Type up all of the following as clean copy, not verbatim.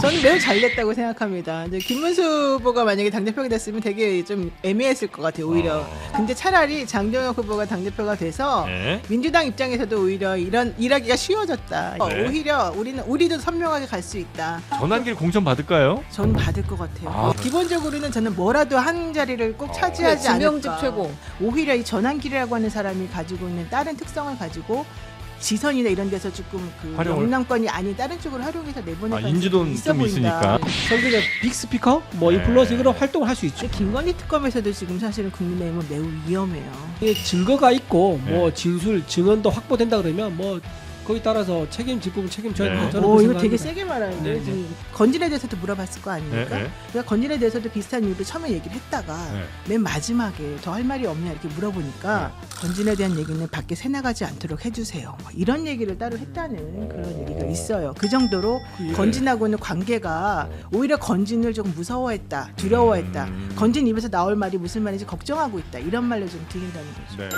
저는 매우 잘 됐다고 생각합니다. 이제 김문수 후보가 만약에 당대표가 됐으면 되게 좀 애매했을 것 같아요. 오히려. 근데 차라리 장동혁 후보가 당대표가 돼서 네. 민주당 입장에서도 오히려 이런 일하기가 쉬워졌다. 네. 오히려 우리도 선명하게 갈 수 있다. 전환길 공천 받을까요? 저는 받을 것 같아요. 아. 기본적으로는 저는 뭐라도 한 자리를 꼭 차지하지 않을까. 지명직 최고. 오히려 이 전환길이라고 하는 사람이 가지고 있는 다른 특성을 가지고 지선이나 이런 데서 조금 그 활용을- 영남권이 아닌 다른 쪽으로 활용해서 내보낼 가능성이 인지도는 있어 좀 보인다. 있으니까. 선거적 빅스피커 뭐 네. 인플루언서 활동을 할 수 있죠. 김건희 특검에서도 지금 사실은 국민의힘은 매우 위험해요. 이게 증거가 있고 뭐 네. 진술 증언도 확보된다 그러면 뭐 거기 따라서 책임질 부분 책임져야 네. 된다. 저는 오, 그렇게 이거 되게 생각합니다. 세게 말하는데 네, 네. 지금 건진에 대해서도 물어봤을 거 아닙니까? 네, 네. 그러니까 건진에 대해서도 비슷한 이유로 처음에 얘기를 했다가 네. 맨 마지막에 더 할 말이 없냐 이렇게 물어보니까 건진에 대한 얘기는 밖에 새나가지 않도록 해주세요. 뭐 이런 얘기를 따로 했다는 그런 얘기가 있어요. 그 정도로 건진하고는 관계가 오히려 건진을 조금 무서워했다, 두려워했다. 건진 입에서 나올 말이 무슨 말인지 걱정하고 있다. 이런 말로 좀 들린다는 거죠. 네.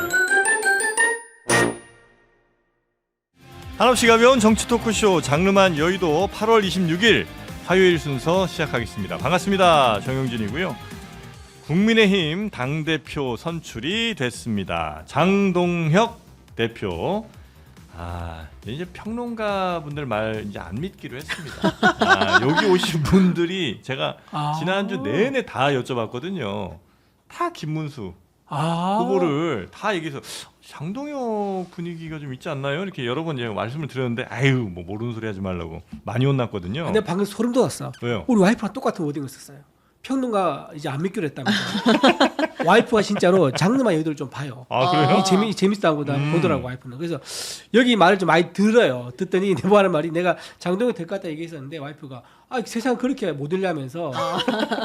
한없이 가벼운 정치 토크쇼 장르만 여의도 8월 26일 화요일 순서 시작하겠습니다. 반갑습니다. 정영진이고요. 국민의힘 당대표 선출이 됐습니다. 장동혁 대표. 이제 평론가 분들 말 이제 안 믿기로 했습니다. 여기 오신 분들이 제가 지난주 내내 다 여쭤봤거든요. 다 김문수 후보를 다 얘기해서 장동혁 분위기가 좀 있지 않나요? 이렇게 여러 번 제가 말씀을 드렸는데 아유 뭐 모르는 소리 하지 말라고 많이 혼났거든요. 근데 방금 소름 돋았어. 왜요? 우리 와이프랑 똑같은 워딩을 썼어요. 평론가 이제 안 믿기로 했다면서. 와이프가 진짜로 장르만 여의도를 좀 봐요. 그래요? 재밌다고 보더라고 와이프는. 그래서 여기 말을 좀 많이 들어요. 듣더니 내가 하는 말이 내가 장동혁 될 것 같다 얘기했었는데 와이프가 세상 그렇게 못 일려면서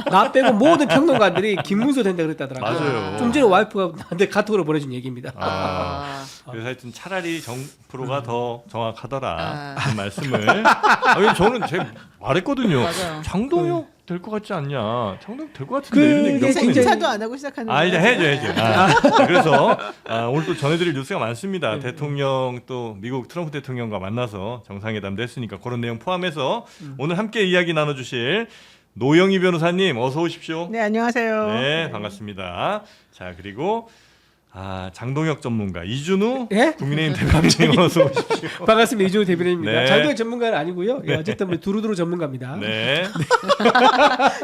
나 빼고 모든 평론가들이 김문수 된다 그랬다더라고요. 맞아요. 좀 전에 와이프가 나한테 카톡으로 보내준 얘기입니다. 그래서 하여튼 차라리 정 프로가 더 정확하더라 아. 그 말씀을. 왜냐면 저는 제가 말했거든요. 맞아요. 장동혁 될 것 같지 않냐? 장동혁 될 것 같은데 이런 얘기 몇 그게 번 굉장히- 인사도 안 하고 시작하는 이제 해야죠. 그래서 오늘 또 전해드릴 뉴스가 많습니다. 대통령 또 미국 트럼프 대통령과 만나서 정상회담도 했으니까 그런 내용 포함해서 오늘 함께 이야기 나눠주실 노영희 변호사님 어서 오십시오. 네, 안녕하세요. 네, 반갑습니다. 자, 그리고 장동혁 전문가 이준우 예? 국민의힘 대표님 어서 오십시오. 반갑습니다. 이준우 대변인입니다. 네. 장동혁 전문가는 아니고요. 어쨌든 뭐 두루두루 전문가입니다. 네.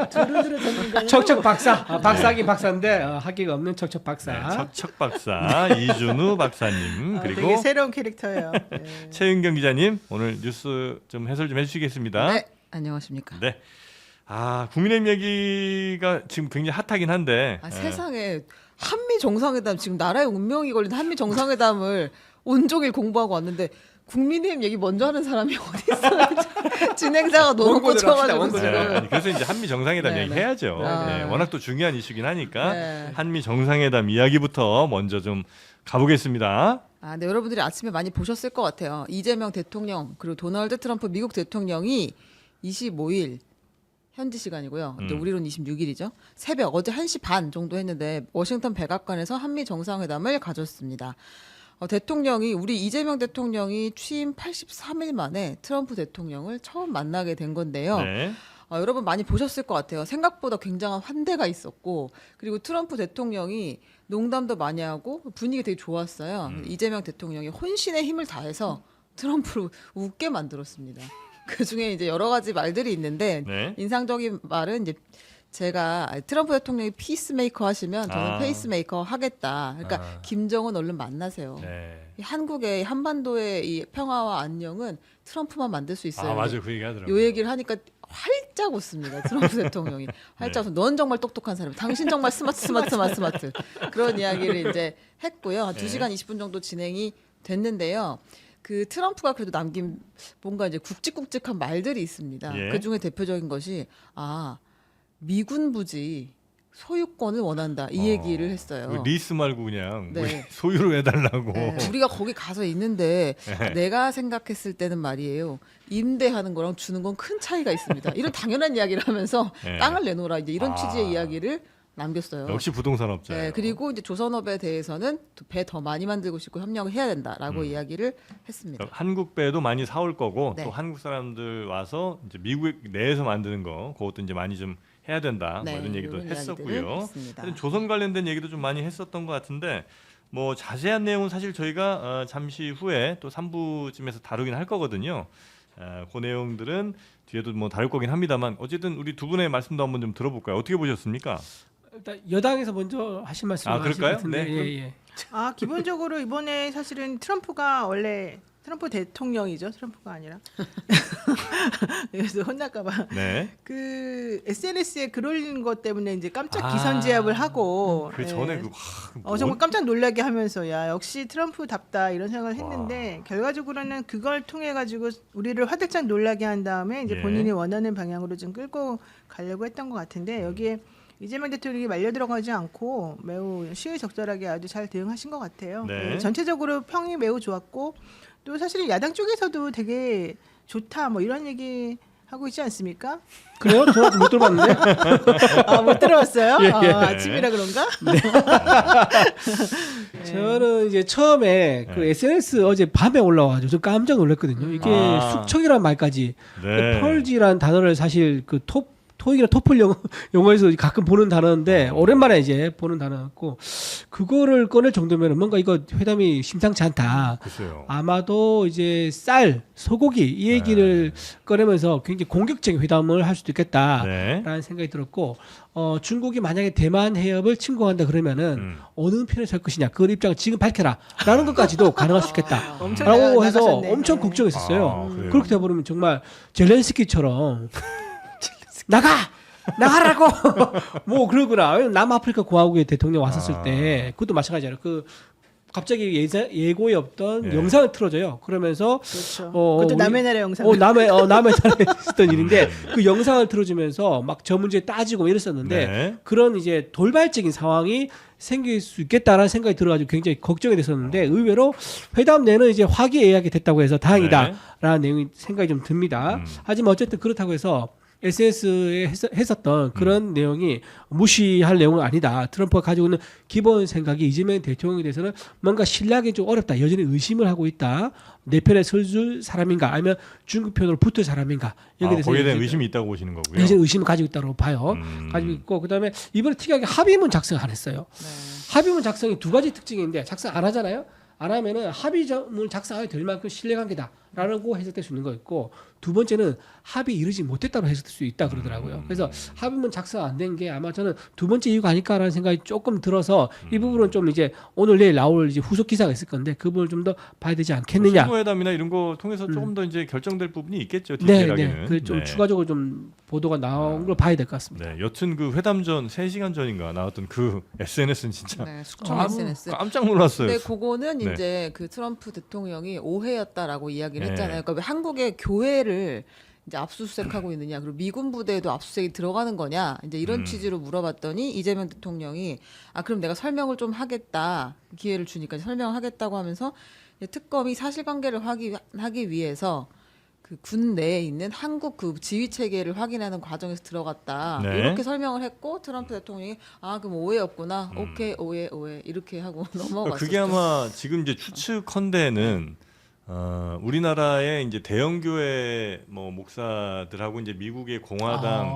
두루두루 전문가는 척척 박사. 박사긴 박사인데 학위가 없는 척척 박사. 네, 척척 박사 이준우 박사님 그리고 되게 새로운 캐릭터예요. 네. 최은경 기자님 오늘 뉴스 좀 해설 좀 해주시겠습니다. 네, 안녕하십니까. 네. 국민의힘 얘기가 지금 굉장히 핫하긴 한데 세상에 한미 정상회담 지금 나라의 운명이 걸린 한미 정상회담을 온종일 공부하고 왔는데 국민의힘 얘기 먼저 하는 사람이 어디 있어? 진행자가 너무 원고대로 합시다, 꽂혀가지고 원고대로. 지금. 그래서 이제 한미 정상회담 네, 얘기 네. 해야죠. 네, 워낙 또 중요한 이슈긴 하니까 네. 한미 정상회담 이야기부터 먼저 좀 가보겠습니다. 네, 여러분들이 아침에 많이 보셨을 것 같아요. 이재명 대통령 그리고 도널드 트럼프 미국 대통령이 25일 현지 시간이고요. 이제 우리로는 26일이죠. 새벽 어제 1시 반 정도 했는데 워싱턴 백악관에서 한미 정상회담을 가졌습니다. 대통령이 우리 이재명 대통령이 취임 83일 만에 트럼프 대통령을 처음 만나게 된 건데요. 네. 여러분 많이 보셨을 것 같아요. 생각보다 굉장한 환대가 있었고 그리고 트럼프 대통령이 농담도 많이 하고 분위기 되게 좋았어요. 이재명 대통령이 혼신의 힘을 다해서 트럼프를 웃게 만들었습니다. 그 중에 이제 여러 가지 말들이 있는데 네. 인상적인 말은 이제 제가 트럼프 대통령이 피스메이커 하시면 저는 페이스메이커 하겠다. 그러니까 김정은 얼른 만나세요. 네. 이 한국의 한반도의 이 평화와 안녕은 트럼프만 만들 수 있어요. 맞아요. 그 얘기 하더라고요. 요 얘기를 하니까 활짝 웃습니다. 트럼프 대통령이 활짝 웃어. 넌 정말 똑똑한 사람. 당신 정말 스마트. 그런 이야기를 이제 했고요. 한 2시간 20분 정도 진행이 됐는데요. 그 트럼프가 그래도 남긴 뭔가 이제 굵직굵직한 말들이 있습니다. 예. 그 중에 대표적인 것이 미군 부지 소유권을 원한다 이 얘기를 했어요. 리스 말고 그냥 네. 우리 소유로 해달라고. 네, 우리가 거기 가서 있는데 내가 생각했을 때는 말이에요. 임대하는 거랑 주는 건 큰 차이가 있습니다. 이런 당연한 이야기를 하면서 네. 땅을 내놓으라 이제 이런 취지의 이야기를 남겼어요. 역시 부동산업자예요. 네, 그리고 이제 조선업에 대해서는 배 더 많이 만들고 싶고 협력을 해야 된다라고 이야기를 했습니다. 그러니까 한국 배도 많이 사올 거고 네. 또 한국 사람들 와서 이제 미국 내에서 만드는 거 그것도 이제 많이 좀 해야 된다 뭐 이런 얘기도 이런 했었고요. 이야기들을 했습니다. 하여튼 조선 관련된 얘기도 좀 많이 했었던 것 같은데 뭐 자세한 내용은 사실 저희가 잠시 후에 또 3부쯤에서 다루긴 할 거거든요. 그 내용들은 뒤에도 뭐 다룰 거긴 합니다만 어쨌든 우리 두 분의 말씀도 한번 좀 들어볼까요? 어떻게 보셨습니까? 일단 여당에서 먼저 하신 말씀 아, 그럴까요? 같은데 네, 예. 기본적으로 이번에 사실은 트럼프가 원래 트럼프 대통령이죠. 트럼프가 아니라. 그래서 혼날까봐. 네. 그 SNS에 글 올리는 것 때문에 이제 깜짝 기선제압을 하고. 그 예. 전에 정말 깜짝 놀라게 하면서 야 역시 트럼프답다 이런 생각을 했는데 결과적으로는 그걸 통해 가지고 우리를 화들짝 놀라게 한 다음에 이제 예. 본인이 원하는 방향으로 좀 끌고 가려고 했던 것 같은데 여기에 이재명 대통령이 말려 들어가지 않고 매우 시의적절하게 아주 잘 대응하신 것 같아요. 네. 전체적으로 평이 매우 좋았고 또 사실은 야당 쪽에서도 되게 좋다 뭐 이런 얘기 하고 있지 않습니까? 그래요? 저는 못 들어봤는데. 못 들어봤어요? 예. 아침이라 그런가? 저는 이제 처음에 그 SNS 어제 밤에 올라와가지고 좀 깜짝 놀랐거든요. 이게 숙청이라는 말까지 네. 펄지라는 단어를 사실 그 토익이나 토플 영어에서 가끔 보는 단어인데 오랜만에 이제 보는 단어였고 그거를 꺼낼 정도면 뭔가 이거 회담이 심상치 않다. 글쎄요. 아마도 이제 쌀, 소고기 이 얘기를 꺼내면서 굉장히 공격적인 회담을 할 수도 있겠다라는 네. 생각이 들었고 중국이 만약에 대만 해협을 침공한다 그러면은 어느 편에 설 것이냐 그 입장을 지금 밝혀라라는 것까지도 가능할 수 있겠다라고 엄청 해서 나가셨네. 엄청 걱정했었어요. 그래요? 그렇게 돼버리면 정말 젤렌스키처럼 나가라고 뭐 그러구나. 왜냐면 남아프리카 공화국의 대통령 왔었을 때 그것도 마찬가지잖아요. 그 갑자기 예고에 없던 예. 영상을 틀어줘요. 그러면서 그렇죠. 그것도 남의 나라 영상. 남의 나라에 있었던 일인데 그 영상을 틀어주면서 막 저 문제 따지고 이랬었는데 네. 그런 이제 돌발적인 상황이 생길 수 있겠다라는 생각이 들어가지고 굉장히 걱정이 됐었는데 의외로 회담 내는 이제 화기애애하게 됐다고 해서 다행이다라는 내용이 생각이 좀 듭니다. 하지만 어쨌든 그렇다고 해서 SNS에 했었던 그런 내용이 무시할 내용은 아니다. 트럼프가 가지고 있는 기본 생각이 이재명 대통령에 대해서는 뭔가 신뢰하기 좀 어렵다. 여전히 의심을 하고 있다. 내 편에 설줄 사람인가 아니면 중국 편으로 붙을 사람인가. 여기에 대해서 거기에 대한 의심이 있다고 보시는 거고요. 여전히 의심을 가지고 있다고 봐요. 가지고 있고 그다음에 이번에 특이하게 합의문 작성 안 했어요. 합의문 작성이 두 가지 특징인데 작성 안 하잖아요. 안 하면은 합의문을 작성하게 될 만큼 신뢰관계다라고 해석될 수 있는 거 있고 두 번째는 합의 이르지 못했다고 해석될 수 있다 그러더라고요. 그래서 합의문 작성 안 된 게 아마 저는 두 번째 이유가 아닐까라는 생각이 조금 들어서 이 부분은 좀 이제 오늘 내일 나올 이제 후속 기사가 있을 건데 그 부분을 좀 더 봐야 되지 않겠느냐. 실무회담이나 이런 거 통해서 조금 더 이제 결정될 부분이 있겠죠. 네, 디테일하게는. 그 좀 추가적으로 좀 보도가 나온 걸 봐야 될 것 같습니다. 네, 여튼 그 회담 전 3시간 전인가 나왔던 그 SNS는 진짜 네, 숙청 SNS. 깜짝 놀랐어요. 근데 그거는 네. 이제 그 트럼프 대통령이 오해였다라고 이야기를 네. 했잖아요. 그러니까 왜 한국의 교회를 이제 압수수색하고 있느냐, 그리고 미군 부대에도 압수수색이 들어가는 거냐, 이제 이런 취지로 물어봤더니 이재명 대통령이 그럼 내가 설명을 좀 하겠다, 기회를 주니까 설명을 하겠다고 하면서 이제 특검이 사실관계를 하기 위해서 그 군 내에 있는 한국 그 지휘 체계를 확인하는 과정에서 들어갔다 네. 이렇게 설명을 했고 트럼프 대통령이 그럼 오해였구나, 오케이 오해 이렇게 하고 넘어갔었죠. 그게 아마 지금 이제 추측컨대는 우리나라의 이제 대형 교회 뭐 목사들하고 이제 미국의 공화당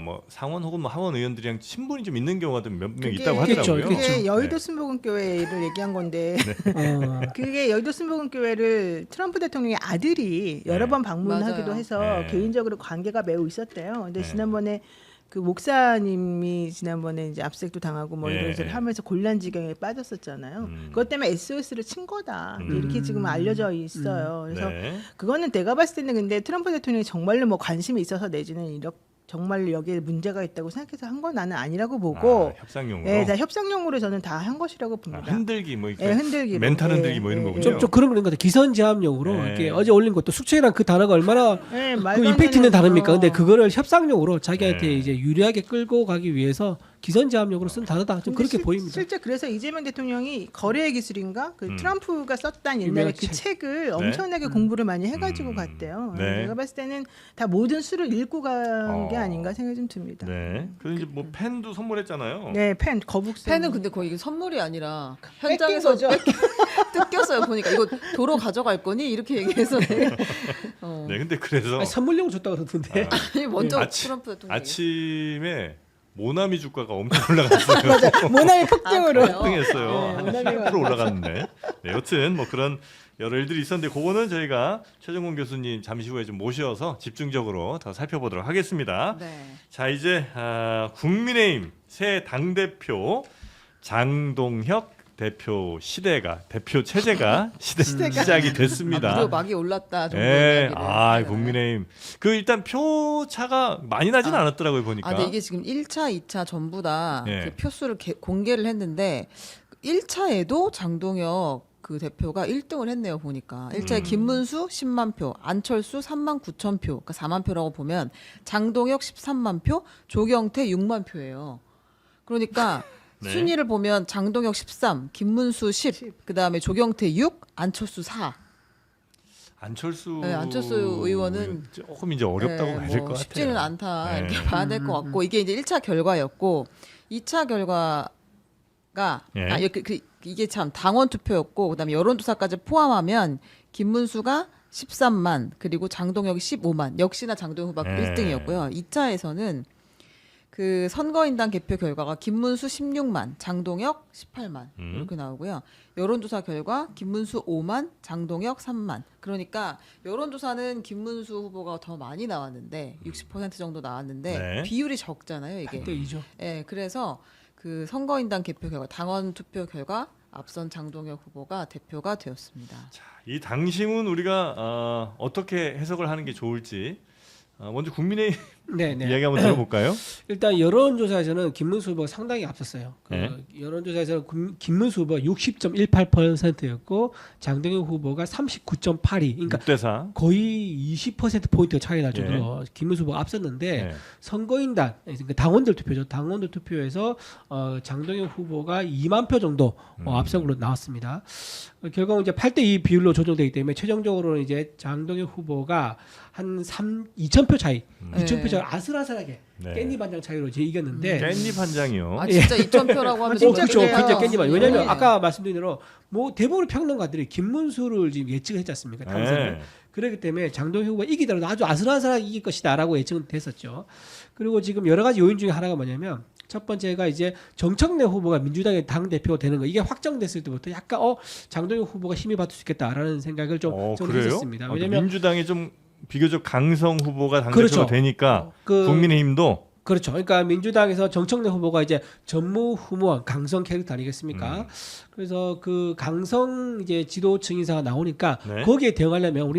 뭐 상원 혹은 뭐 하원 의원들이랑 친분이 좀 있는 경우가 몇 명 있다고 있겠죠, 하더라고요. 있겠죠. 그게 여의도 네. 순복음교회를 얘기한 건데 어. 그게 여의도 순복음교회를 트럼프 대통령의 아들이 여러 네. 번 방문하기도 맞아요. 해서 네. 개인적으로 관계가 매우 있었대요. 근데 네. 지난번에 그 목사님이 지난번에 이제 압색도 당하고 뭐 네. 이런 하면서 곤란지경에 빠졌었잖아요. 그것 때문에 SOS를 친 거다. 이렇게 지금 알려져 있어요. 그래서 네. 그거는 내가 봤을 때는 근데 트럼프 대통령이 정말로 뭐 관심이 있어서 내지는 이렇게 정말 여기에 문제가 있다고 생각해서 한 건 나는 아니라고 보고 협상용으로 네, 다 협상용으로 저는 다 한 것이라고 봅니다. 흔들기 뭐 이렇게 네, 흔들기로. 멘탈 흔들기 네, 뭐 이런 네, 거군요. 좀 그런 것 같아요. 기선제압용으로 네. 이렇게 어제 올린 것도 숙청이란 그 단어가 얼마나 네, 그 말도 안 임팩트 있는 되는 단어입니까? 거. 근데 그거를 협상용으로 자기한테 네. 이제 유리하게 끌고 가기 위해서 기선제압력으로 쓴 단어다. 좀 근데 그렇게 보입니다. 실제 그래서 이재명 대통령이 거래의 기술인가 그 트럼프가 썼던 옛날에 유명한 그 책. 책을 엄청나게 공부를 많이 해가지고 갔대요. 네. 내가 봤을 때는 다 모든 수를 읽고 간 게 어. 아닌가 생각이 좀 듭니다. 네. 그리고 이제 뭐 펜도 선물했잖아요. 네, 펜 거북선. 펜은 근데 거의 이게 선물이 아니라 뺏긴 현장에서 거죠. 뜯겼어요. 보니까 이거 도로 가져갈 거니 이렇게 얘기해서 네, 근데 그래서 아니, 선물용 줬다 그러던데. 아니, 먼저 아침- 트럼프 대통령이 아침에 모나미 주가가 엄청 올라갔어요. 맞아. 모나미 폭등으로. 그래요? 폭등했어요. 네, 한 모나미가 10% 올라갔는데. 네, 여튼 뭐 그런 여러 일들이 있었는데 그거는 저희가 최정곤 교수님 잠시 후에 좀 모셔서 집중적으로 더 살펴보도록 하겠습니다. 네. 자, 이제 국민의힘 새 당대표 장동혁 대표 대표 체제가 시작이 됐습니다. 무려 막이 올랐다 정도 네, 이야기를 하잖아요. 국민의힘 그 일단 표 차가 많이 나진 않았더라고요 보니까. 근데 이게 지금 1차, 2차 전부 다 예. 그 표수를 공개를 했는데 1차에도 장동혁 그 대표가 1등을 했네요 보니까 1차에 김문수 10만 표, 안철수 3만 9천 표, 그러니까 4만 표라고 보면 장동혁 13만 표, 조경태 6만 표예요. 그러니까 네. 순위를 보면 장동혁 13, 김문수 10, 그다음에 조경태 6, 안철수 4. 안철수 네, 안철수 의원은 조금 이제 어렵다고 봐야 될 것 같아요. 쉽지는 않다 네. 이렇게 봐야 될 것 같고 이게 이제 1차 결과였고 2차 결과가 예. 이게 참 당원 투표였고 그다음에 여론조사까지 포함하면 김문수가 13만 그리고 장동혁이 15만 역시나 장동혁 후보가 예. 1등이었고요. 2차에서는 그 선거인단 개표 결과가 김문수 16만, 장동혁 18만 이렇게 나오고요. 여론조사 결과 김문수 5만, 장동혁 3만. 그러니까 여론조사는 김문수 후보가 더 많이 나왔는데 60% 정도 나왔는데 네. 비율이 적잖아요, 이게. 8대2죠. 예, 그래서 그 선거인단 개표 결과, 당원 투표 결과 앞선 장동혁 후보가 대표가 되었습니다. 자, 이 당심은 우리가 어떻게 해석을 하는 게 좋을지 먼저 국민의힘 네네. 이야기 한번 들어볼까요? 일단 여론조사에서는 김문수 후보가 상당히 앞섰어요. 네. 여론조사에서는 김문수 후보가 60.18%였고 장동혁 후보가 39.82. 그러니까 6대4. 거의 20% 포인트 차이 날 정도로 김문수 후보가 앞섰는데 네. 선거인단 그러니까 당원들 투표죠. 당원들 투표에서 장동혁 후보가 2만 표 정도 앞서로 나왔습니다. 결과는 이제 8대2 비율로 조정되기 때문에 최종적으로는 이제 장동혁 후보가 한 2,000표 차이, 2,000표 차이 아슬아슬하게 네. 깻잎 한 장 차이로 이제 이겼는데 깻잎 한 장이요. 아 진짜 2,000표라고 하면 진짜 그렇죠. 그래요. 진짜 깻잎 한. 왜냐하면 네. 아까 말씀드린 대로 뭐 대부분 평론가들이 김문수를 지금 예측을 했지 않습니까? 당선을. 네. 그렇기 때문에 장동혁 후보가 이기더라도 아주 아슬아슬하게 이길 것이다라고 예측은 됐었죠. 그리고 지금 여러 가지 요인 중에 하나가 뭐냐면 첫 번째가 이제 정청래 후보가 민주당의 당 대표가 되는 거 이게 확정됐을 때부터 약간 장동혁 후보가 힘이 받을 수 있겠다라는 생각을 좀 저는 그래요? 했었습니다. 왜냐면 민주당이 좀 비교적 강성 후보가 당대표가 그렇죠. 되니까 국민의힘도 그렇죠. 그러니까 민주당에서 정청래 후보가 이제 전무후무한 강성 캐릭터 아니겠습니까? 그래서 그 강성 이제 지도층 인사가 나오니까 네. 거기에 대응하려면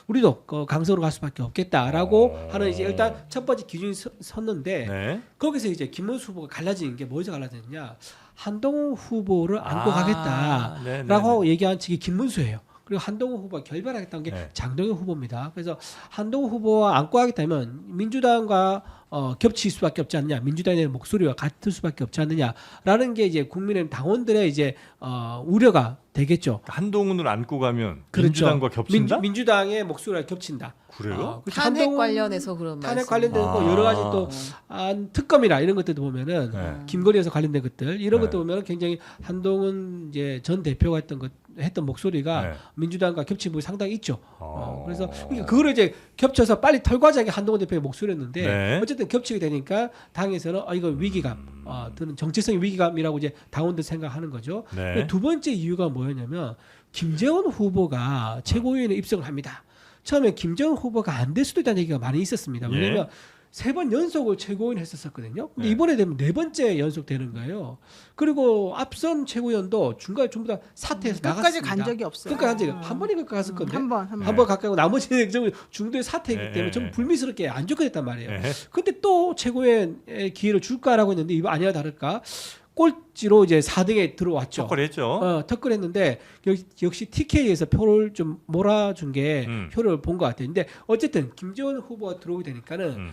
우리도 그 강성으로 갈 수밖에 없겠다라고 하는 이제 일단 첫 번째 기준이 섰는데 네. 거기서 이제 김문수 후보가 갈라지는 게 뭐에서 갈라졌느냐? 한동훈 후보를 안고 네, 가겠다라고 얘기한 측이 김문수예요. 그리고 한동훈 후보가 결별하겠다는 게 네. 장동혁 후보입니다. 그래서 한동훈 후보와 안고 하겠다면 민주당과 겹칠 수밖에 없지 않느냐, 민주당의 목소리와 같을 수밖에 없지 않느냐라는 게 이제 국민의힘 당원들의 이제 우려가 되겠죠. 한동훈을 안고 가면 그렇죠. 민주당과 겹친다? 민주당의 목소리가 겹친다. 그래요? 그렇죠. 탄핵 한동훈- 관련해서 그런 탄핵 말씀. 관련된 거 여러 가지 또 특검이나 이런 것들도 보면은 네. 김건희에서 관련된 것들 이런 네. 것도 보면 굉장히 한동훈 이제 전 대표가 했던 목소리가 네. 민주당과 겹친 부분이 상당히 있죠. 어. 그래서 그러니까 그거를 이제 겹쳐서 빨리 털과자기 한동훈 대표의 목소리였는데 네. 어쨌든 겹치게 되니까 당에서는 이거 위기감, 드는 정치적인 위기감이라고 이제 당원들 생각하는 거죠. 네. 두 번째 이유가 뭐였냐면 김재원 후보가 최고위원회 입성을 합니다. 처음에 김재원 후보가 안 될 수도 있다는 얘기가 많이 있었습니다. 왜냐하면 3번 연속을 최고위원 했었거든요. 근데 네. 이번에 되면 4번째 연속 되는 거예요. 그리고 앞선 최고위원도 중간에 전부 다 사퇴해서 나갔습니다. 끝까지 간 적이 없어요. 끝까지 간 적이 한 번인가 갔을 건데 한 번. 한 번 가까이 하고 나머지는 좀 중도에 사퇴했기 네. 때문에 좀 불미스럽게 안 좋게 됐단 말이에요. 네. 근데 또 최고위원의 기회를 줄까라고 했는데 이거 아니야 다를까 꼴찌로 이제 4등에 들어왔죠. 턱걸했죠. 턱걸했는데 역시 TK에서 표를 좀 몰아준 게 표를 본 것 같아요. 근데 어쨌든 김재원 후보가 들어오게 되니까는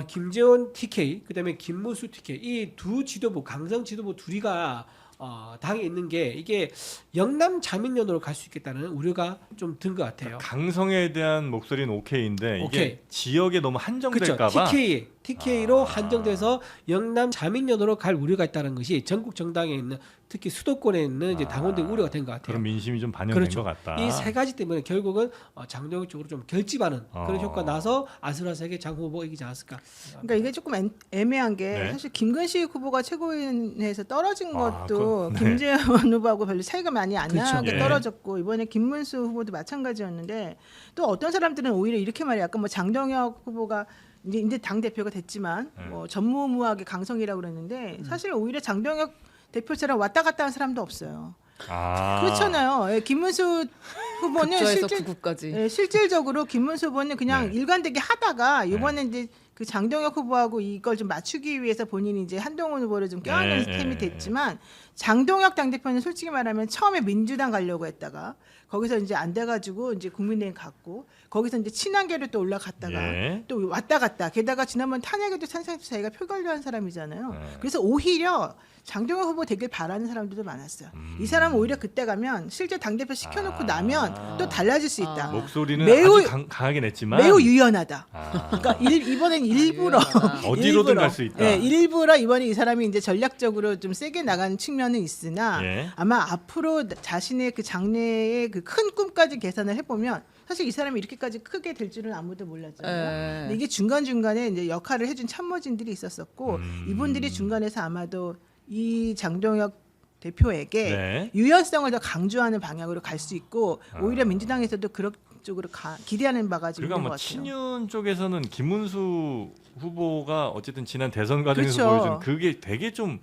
김재원 TK 그다음에 김문수 TK 이 두 지도부 강성 지도부 둘이가 당에 있는 게 이게 영남 자민련으로 갈 수 있겠다는 우려가 좀 든 것 같아요. 강성에 대한 목소리는 오케이인데 오케이. 이게 지역에 너무 한정될까봐. 그렇죠. TK로 한정돼서 영남 자민련으로 갈 우려가 있다는 것이 전국 정당에 있는 특히 수도권에 있는 이제 당원들 우려가 된 것 같아요. 그런 민심이 좀 반영된 그렇죠. 것 같다. 이 세 가지 때문에 결국은 장동혁 쪽으로 좀 결집하는 그런 효과 나서 아슬아슬하게 장 후보가 이기지 않았을까. 그러니까 이게 조금 애매한 게 네. 사실 김근식 후보가 최고위원회에서 떨어진 것도 네. 김재원 후보하고 별로 차이가 많이 안 그렇죠. 나게 네. 떨어졌고 이번에 김문수 후보도 마찬가지였는데 또 어떤 사람들은 오히려 이렇게 말해요. 아까 뭐 장동혁 후보가 이제 당 대표가 됐지만 뭐 전무후무하게 강성이라고 그랬는데 사실 오히려 장동혁 대표처럼 왔다 갔다 한 사람도 없어요. 그렇잖아요. 예, 김문수 후보는 국조에서 구구까지. 실질적으로 김문수 후보는 그냥 네. 일관되게 하다가 이번에 이제 그 장동혁 후보하고 이걸 좀 맞추기 위해서 본인이 이제 한동훈 후보를 좀 껴안는 셈이 됐지만 장동혁 당대표는 솔직히 말하면 처음에 민주당 가려고 했다가 거기서 이제 안 돼가지고 이제 국민의힘 갔고 거기서 이제 친한계로 또 올라갔다가 예. 또 왔다 갔다 게다가 지난번 탄핵에도 찬성해서 자기가 표결로 한 사람이잖아요. 네. 그래서 오히려 장동혁 후보 되길 바라는 사람들도 많았어요. 이 사람은 오히려 그때 가면 실제 당대표 시켜놓고 나면 또 달라질 수 있다. 목소리는 매우- 아주 강하게 냈지만 매우 유연하다. 아. 그러니까 이번엔 일부러 어디로든 갈 수 있다. 네, 일부러 이번에 이 사람이 이제 전략적으로 좀 세게 나가는 측면은 있으나 예. 아마 앞으로 자신의 그 장래의 그 큰 꿈까지 계산을 해보면 사실 이 사람이 이렇게까지 크게 될 줄은 아무도 몰랐잖아요. 근데 이게 중간 중간에 이제 역할을 해준 참모진들이 있었었고 이분들이 중간에서 아마도 이 장동혁 대표에게 네. 유연성을 더 강조하는 방향으로 갈 수 있고 오히려 민주당에서도 그런 쪽으로 기대하는 바가 좀 그러니까 있는 뭐 것 같아요. 친윤 쪽에서는 김문수 후보가 어쨌든 지난 대선 과정에서 그렇죠. 보여준 그게 되게 좀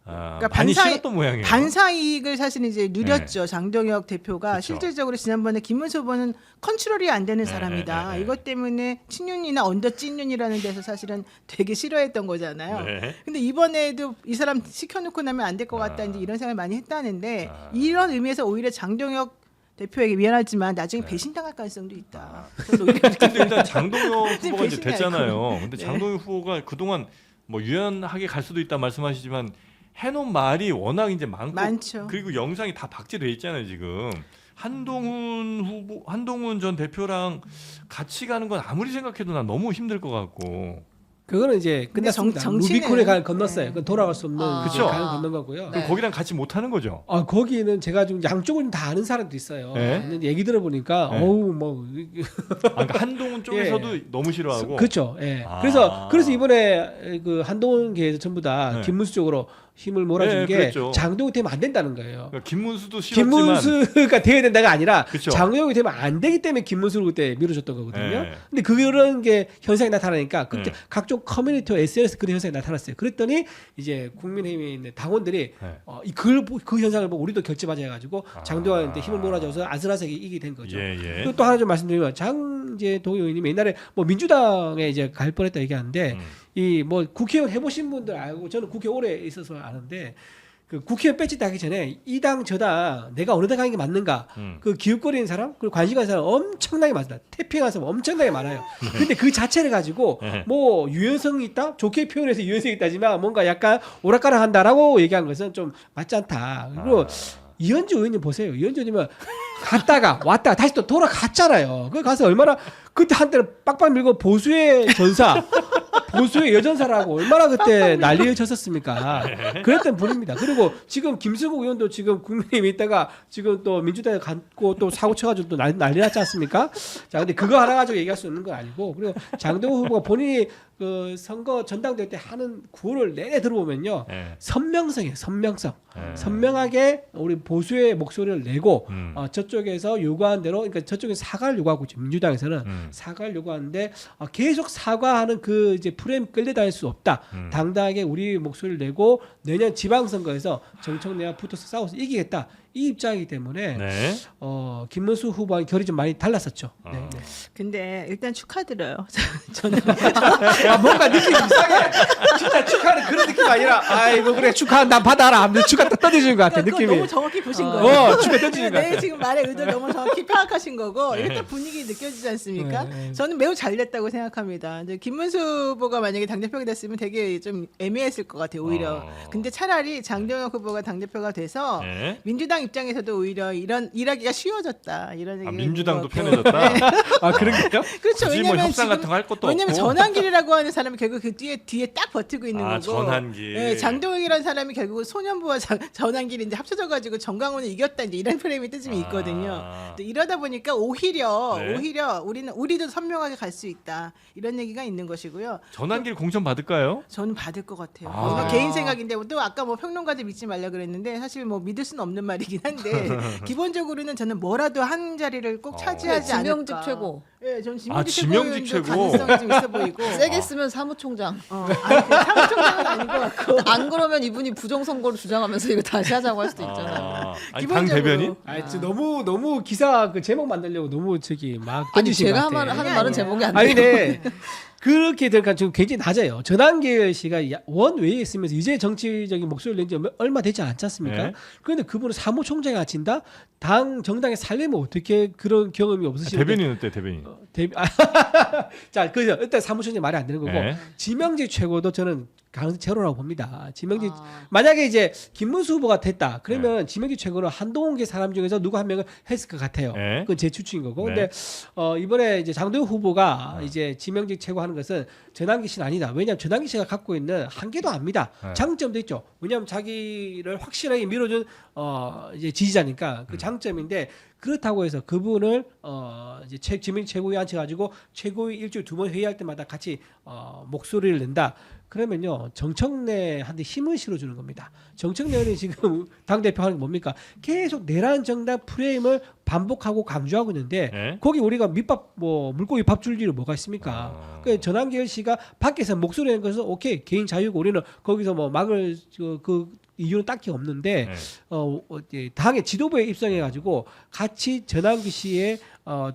그러니까 많이 반사이- 싫었던 모양이에요. 반사 이익을 사실 이제 누렸죠. 장동혁 대표가 그쵸. 실질적으로 지난번에 김문수 후보는 컨트롤이 안 되는 사람이다. 네. 이것 때문에 친윤이나 언더 찐윤이라는 데서 사실은 되게 싫어했던 거잖아요. 네. 근데 이번에도 이 사람 시켜놓고 나면 안 될 것 같다 이제 이런 생각을 많이 했다는데 이런 의미에서 오히려 장동혁 대표에게 미안하지만 나중에 배신당할 가능성도 있다. 그래서 오히려 이렇게 근데 일단 장동혁 지금 후보가 이제 배신이 됐잖아요. 근데 네. 장동혁 후보가 그동안 뭐 유연하게 갈 수도 있다 말씀하시지만 해놓은 말이 워낙 이제 많죠. 그리고 영상이 다 박제돼 있잖아요 지금. 한동훈 전 대표랑 같이 가는 건 아무리 생각해도 난 너무 힘들 것 같고. 그거는 이제 근데 끝났습니다. 정치는- 루비콘의 강을 건넜어요. 네. 그건 돌아갈 수 없는 그쵸. 강을 건넌 거고요. 그럼 거기랑 같이 못 하는 거죠. 거기는 제가 좀 양쪽은 다 아는 사람도 있어요. 네. 근데 얘기 들어보니까 네. 어우 뭐 그러니까 한동훈 쪽에서도 너무 싫어하고. 그렇죠. 예. 아. 그래서 이번에 그 한동훈계에서 전부 다 네. 김문수 쪽으로 힘을 몰아준 네, 게 그랬죠. 장동훈이 되면 안 된다는 거예요. 그러니까 김문수도 싫었지만. 김문수가 돼야 된다가 아니라 그쵸. 장동혁이 되면 안 되기 때문에 김문수를 그때 밀어줬던 거거든요. 네. 근데 그런 게 현상이 나타나니까 그때 네. 각종 커뮤니티와 SNS 그런 현상이 나타났어요. 그랬더니 이제 국민의힘에 있는 당원들이 네. 그 현상을 보고 우리도 결집하자 해가지고 장동혁한테 힘을 몰아줘서 아슬아슬하게 이기게 된 거죠. 예. 그리고 또 하나 좀 말씀드리면 장제동 의원님이 옛날에 뭐 민주당에 이제 갈 뻔했다 얘기하는데 이 뭐 국회의원 해보신 분들 알고 저는 국회 오래 있어서 아는데 그 국회의원 배치 하기 전에 이 당 저당 내가 어느 당 가는 게 맞는가 그 기웃거리는 사람 그리고 관심 가는 사람 엄청나게 많습니다. 태핑하는 사람 엄청나게 많아요. 근데 그 자체를 가지고 네. 뭐 유연성이 있다 좋게 표현해서 유연성이 있다지만 뭔가 약간 오락가락한다라고 얘기한 것은 좀 맞지 않다. 그리고 이현주 의원님 보세요. 이현주 의원님은 갔다가 왔다가 다시 또 돌아갔잖아요. 그 가서 얼마나 그때 한때는 빡빡 밀고 보수의 전사, 보수의 여전사라고 얼마나 그때 난리를 쳤었습니까? 그랬던 분입니다. 그리고 지금 김승국 의원도 지금 국민의힘에 있다가 지금 또 민주당에 갔고 또 사고 쳐가지고 또 난리 났지 않습니까? 자, 근데 그거 하나 가지고 얘기할 수 있는 건 아니고 그리고 장동훈 후보가 본인이 그 선거 전당대회 때 하는 구호를 내내 들어보면요. 네. 선명성이에요. 선명성. 네. 선명하게 우리 보수의 목소리를 내고 음. 저쪽에서 요구한 대로 그러니까 저쪽에서 사과를 요구하고 있죠. 민주당에서는 사과를 요구하는데 계속 사과하는 그 이제 프레임 끌려다닐 수 없다. 당당하게 우리 목소리를 내고 내년 지방선거에서 정청래와 붙어서 싸워서 이기겠다. 이 입장이기 때문에 네. 김문수 후보와 결이 좀 많이 달랐었죠. 네, 네. 근데 일단 축하드려요. 저는 뭔가 느낌이 이상해. 진짜 축하하는 그런 느낌 아니라 아이고 그래 축하한다 받아라 하면 축하 딱 던져주는 것 같아 그거 느낌이. 너무 정확히 보신 거예요. 축하 던지는 것 네, 같아. 지금 말의 의도를 너무 정확히 파악하신 거고 네. 일단 분위기 느껴지지 않습니까? 네. 저는 매우 잘 됐다고 생각합니다. 이제 김문수 후보가 만약에 당대표가 됐으면 되게 좀 애매했을 것 같아요. 오히려. 근데 차라리 장동혁 후보가 당대표가 돼서 네. 민주당 입장에서도 오히려 이런 일하기가 쉬워졌다. 이런 얘기가 민주당도 있는 것 같고. 편해졌다. 아 그런가요? 그렇죠. 굳이 뭐 협상 같은 거 할 것도 왜냐면 없고. 전환길이라고 하는 사람이 결국 그 뒤에 딱 버티고 있는 거고. 전환길. 네, 장동혁이라는 사람이 결국 소년부와 전환길이 이제 합쳐져가지고 정강훈을 이겼다 이제 이런 프레임이 뜨짐이 있거든요. 또 이러다 보니까 오히려 우리도 선명하게 갈 수 있다 이런 얘기가 있는 것이고요. 전환길 공천 받을까요? 저는 받을 것 같아요. 아. 이건 개인 생각인데 또 아까 뭐 평론가들 믿지 말라 그랬는데 사실 뭐 믿을 수는 없는 말이긴 한데 기본적으로는 저는 뭐라도 한 자리를 꼭 차지하지 않을까. 지명직 최고. 네, 저는 지명직 지명직 최고. 가능성이 좀 있어 보이고. 세게 쓰면 사무총장. 아니, 그 사무총장은 아닌 것 같고. 안 그러면 이분이 부정선거를 주장하면서 이거 다시 하자고 할 수도 있잖아요. 아니, 당 기본적으로. 대변인? 아, 진짜 너무 기사 그 제목 만들려고 너무 저기 막 아니 던지신 것 제가 같아. 하는 아니야. 말은 제목이 안 아니 돼요. 네. 그렇게 되니까 지금 굉장히 낮아요. 전환길 씨가 원외에 있으면서 이제 정치적인 목소리를 낸 지 얼마 되지 않지 않습니까? 네. 그런데 그분은 사무총장이 아친다? 정당에 살려면 어떻게 그런 경험이 없으신데 대변인 어때 대변인? 자, 그죠. 일단 사무총장이 말이 안 되는 거고 네. 지명직 최고도 저는 가능성 제로라고 봅니다. 지명직 아. 만약에 이제 김문수 후보가 됐다. 그러면 지명직 최고는 한동훈계 사람 중에서 누구 한 명을 했을 것 같아요. 네. 그건 제 추측인 거고. 네. 근데 이번에 이제 장도혁 후보가 이제 지명직 최고하는 것은 전환기 씨는 아니다. 왜냐하면 전환기 씨가 갖고 있는 한계도 압니다. 네. 장점도 있죠. 왜냐하면 자기를 확실하게 밀어준 이제 지지자니까 그 장점인데 그렇다고 해서 그분을 이제 지명직 최고위에 앉혀가지고 최고위 일주일 2번 회의할 때마다 같이 목소리를 낸다. 그러면요 정청래한테 힘을 실어주는 겁니다. 정청래 의원이 지금 당 대표 하는 게 뭡니까? 계속 내란 정당 프레임을 반복하고 강조하고 있는데 네. 거기 우리가 밑밥 뭐 물고기 밥 줄 일이 뭐가 있습니까? 그 전환길 씨가 밖에서 목소리 내는 것은 오케이 개인 자유고 우리는 거기서 뭐 막을 그 이유는 딱히 없는데 네. 당의 지도부에 입성해 가지고 같이 전환기 씨의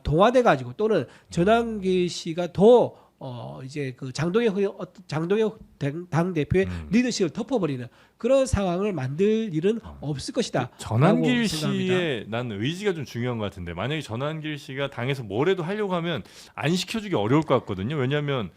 동화돼 가지고 또는 전환기 씨가 더 이제 그 장동혁 당 대표의 리더십을 덮어버리는 그런 상황을 만들 일은 없을 것이다. 전환길 라고 생각합니다. 씨의 난 의지가 좀 중요한 것 같은데 만약에 전환길 씨가 당에서 뭐라도 하려고 하면 안 시켜주기 어려울 것 같거든요. 왜냐하면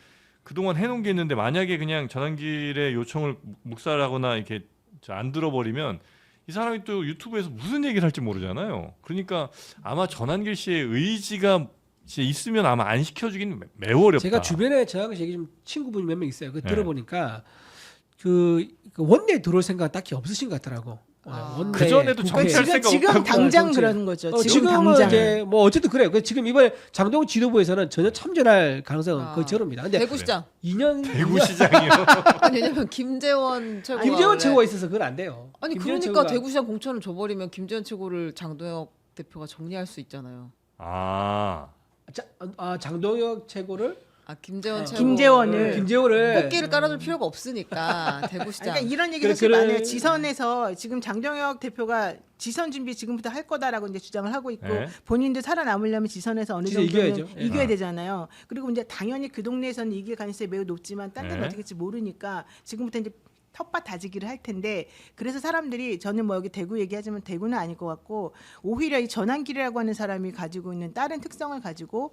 그동안 해놓은 게 있는데 만약에 그냥 전환길의 요청을 묵살하거나 이렇게 안 들어버리면 이 사람이 또 유튜브에서 무슨 얘기를 할지 모르잖아요. 그러니까 아마 전환길 씨의 의지가 진짜 있으면 아마 안 시켜주기는 매우 어렵다. 제가 주변에 저하고 얘기 좀 친구분이 몇 명 있어요. 그 네. 들어보니까 그 원내 들어올 생각 딱히 없으신 것 같더라고. 원내 그전에도 국회. 정치할 생각 지금 없다고 당장 정치. 그러는 거죠. 지금 지금은 당장. 이제 뭐 어쨌든 그래요. 지금 이번에 장동훈 지도부에서는 전혀 참전할 가능성은 거의 제로입니다. 근데 대구시장. 2년 대구시장이요. 아니 왜냐면 김재원 최고. 김재원 최고가 있어서 그건 안 돼요. 아니 김재원 그러니까 최고가- 대구시장 공천을 줘버리면 김재원 최고를 장동혁 대표가 정리할 수 있잖아요. 아. 장동혁 최고를 김재원 최고. 김재원을. 김재원을 꽃길을 깔아줄 필요가 없으니까 대구시장. 그러니까 이런 얘기 그래, 사실 그래. 많아요. 지선에서 지금 장동혁 대표가 지선 준비 지금부터 할 거다라고 이제 주장을 하고 있고 네. 본인도 살아남으려면 지선에서 어느 진짜 정도는 이겨야죠. 예. 이겨야 되잖아요. 그리고 이제 당연히 그 동네에서는 이길 가능성이 매우 높지만 딴 데는 네. 어떻게 될지 모르니까 지금부터 이제 텃밭 다지기를 할 텐데 그래서 사람들이 저는 뭐 여기 대구 얘기하지만 대구는 아닐 것 같고 오히려 이 전환길이라고 하는 사람이 가지고 있는 다른 특성을 가지고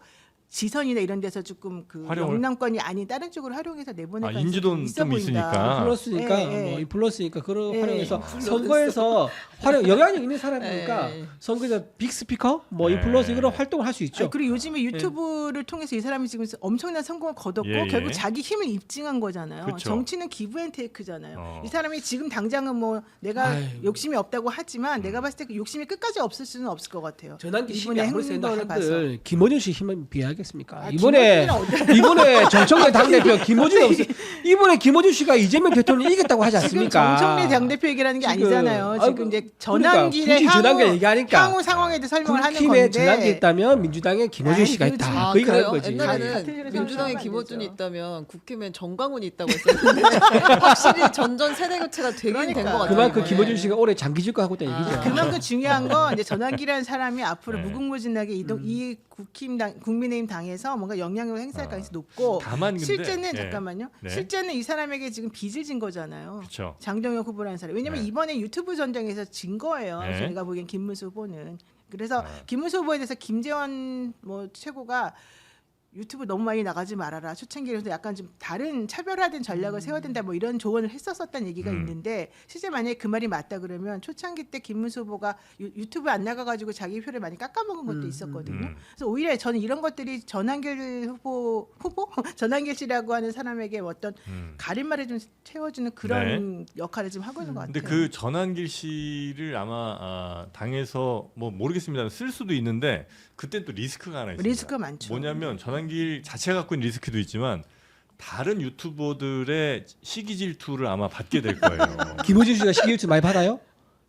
지선이나 이런 데서 조금 그 활용을? 영남권이 아닌 다른 쪽으로 활용해서 내보낼 가능성이 인지도는 있어 좀 보인다. 있으니까. 플러스니까 예, 예. 뭐 인플루언스니까 그런 예, 활용해서 인플루언서. 선거에서 영향력 있는 사람이니까 예. 선거에서 빅 스피커 뭐 예. 인플루언서 이런 활동을 할 수 있죠. 아니, 그리고 요즘에 유튜브를 통해서 이 사람이 지금 엄청난 성공을 거뒀고 예, 예. 결국 자기 힘을 입증한 거잖아요. 그쵸. 정치는 기브앤테이크잖아요. 어. 이 사람이 지금 당장은 뭐 내가 아유. 욕심이 없다고 하지만 내가 봤을 때 그 욕심이 끝까지 없을 수는 없을 것 같아요. 전환기 힘이 이분의 아무리 센다 행보를 봐서. 한들 김원준 씨 힘은 비하게 하겠습니까? 아, 이번에 정청래 당대표 김어준 없어. 이번에 김어준 씨가 이재명 대통령이 이겼다고 하지 지금 않습니까? 정청래 당대표 얘기라는 게 지금, 아니잖아요. 지금 이제 그러니까 전환길에 굳이 전환길 얘기하니까 향후 상황에 대해 설명을 하는 국힘에 건데. 전환기 있다면 민주당에 김어준 아이, 씨가 그렇지. 있다. 아, 그 얘기를 하는 그래요? 거지. 같은 옛날에는 일을 민주당에 생각하면 안 김어준이 되죠. 있다면 국힘엔 정광훈이 있다고 했었는데 확실히 전전 세대 교체가 되긴 된 것 같아요. 그만큼 이번에. 김어준 씨가 올해 장기 집권 하고 있다는 얘기죠. 그만큼 중요한 건 이제 전환기라는 사람이 앞으로 네. 무궁무진하게 이 국민의힘 당에서 뭔가 영향력을 행사할 가능성이 높고 다만 근데 실제는 예. 잠깐만요. 네. 실제는 이 사람에게 지금 빚을 진 거잖아요. 그렇죠. 장동혁 후보라는 사람. 왜냐면 네. 이번에 유튜브 전쟁에서 진 거예요. 네. 저희가 보기엔 김문수 후보는. 그래서 아. 김문수 후보에 대해서 김재원 뭐 최고가 유튜브 너무 많이 나가지 말아라. 초창기에서 약간 좀 다른 차별화된 전략을 세워야 된다. 뭐 이런 조언을 했었었다는 얘기가 있는데 실제 만약에 그 말이 맞다 그러면 초창기 때 김문수 후보가 유튜브 안 나가가지고 자기 표를 많이 깎아먹은 것도 있었거든요. 그래서 오히려 저는 이런 것들이 전환길 후보 전환길 씨라고 하는 사람에게 어떤 가림말을 좀 채워주는 그런 역할을 지금 하고 있는 것 같아요. 근데 그 전환길 씨를 아마 당에서 뭐 모르겠습니다. 쓸 수도 있는데 그때 또 리스크가 하나 있습니다. 리스크가 많죠. 뭐냐면 전환길 자체가 갖고 있는 리스크도 있지만 다른 유튜버들의 시기 질투를 아마 받게 될 거예요. 김어준 씨가 시기일주 많이 받아요?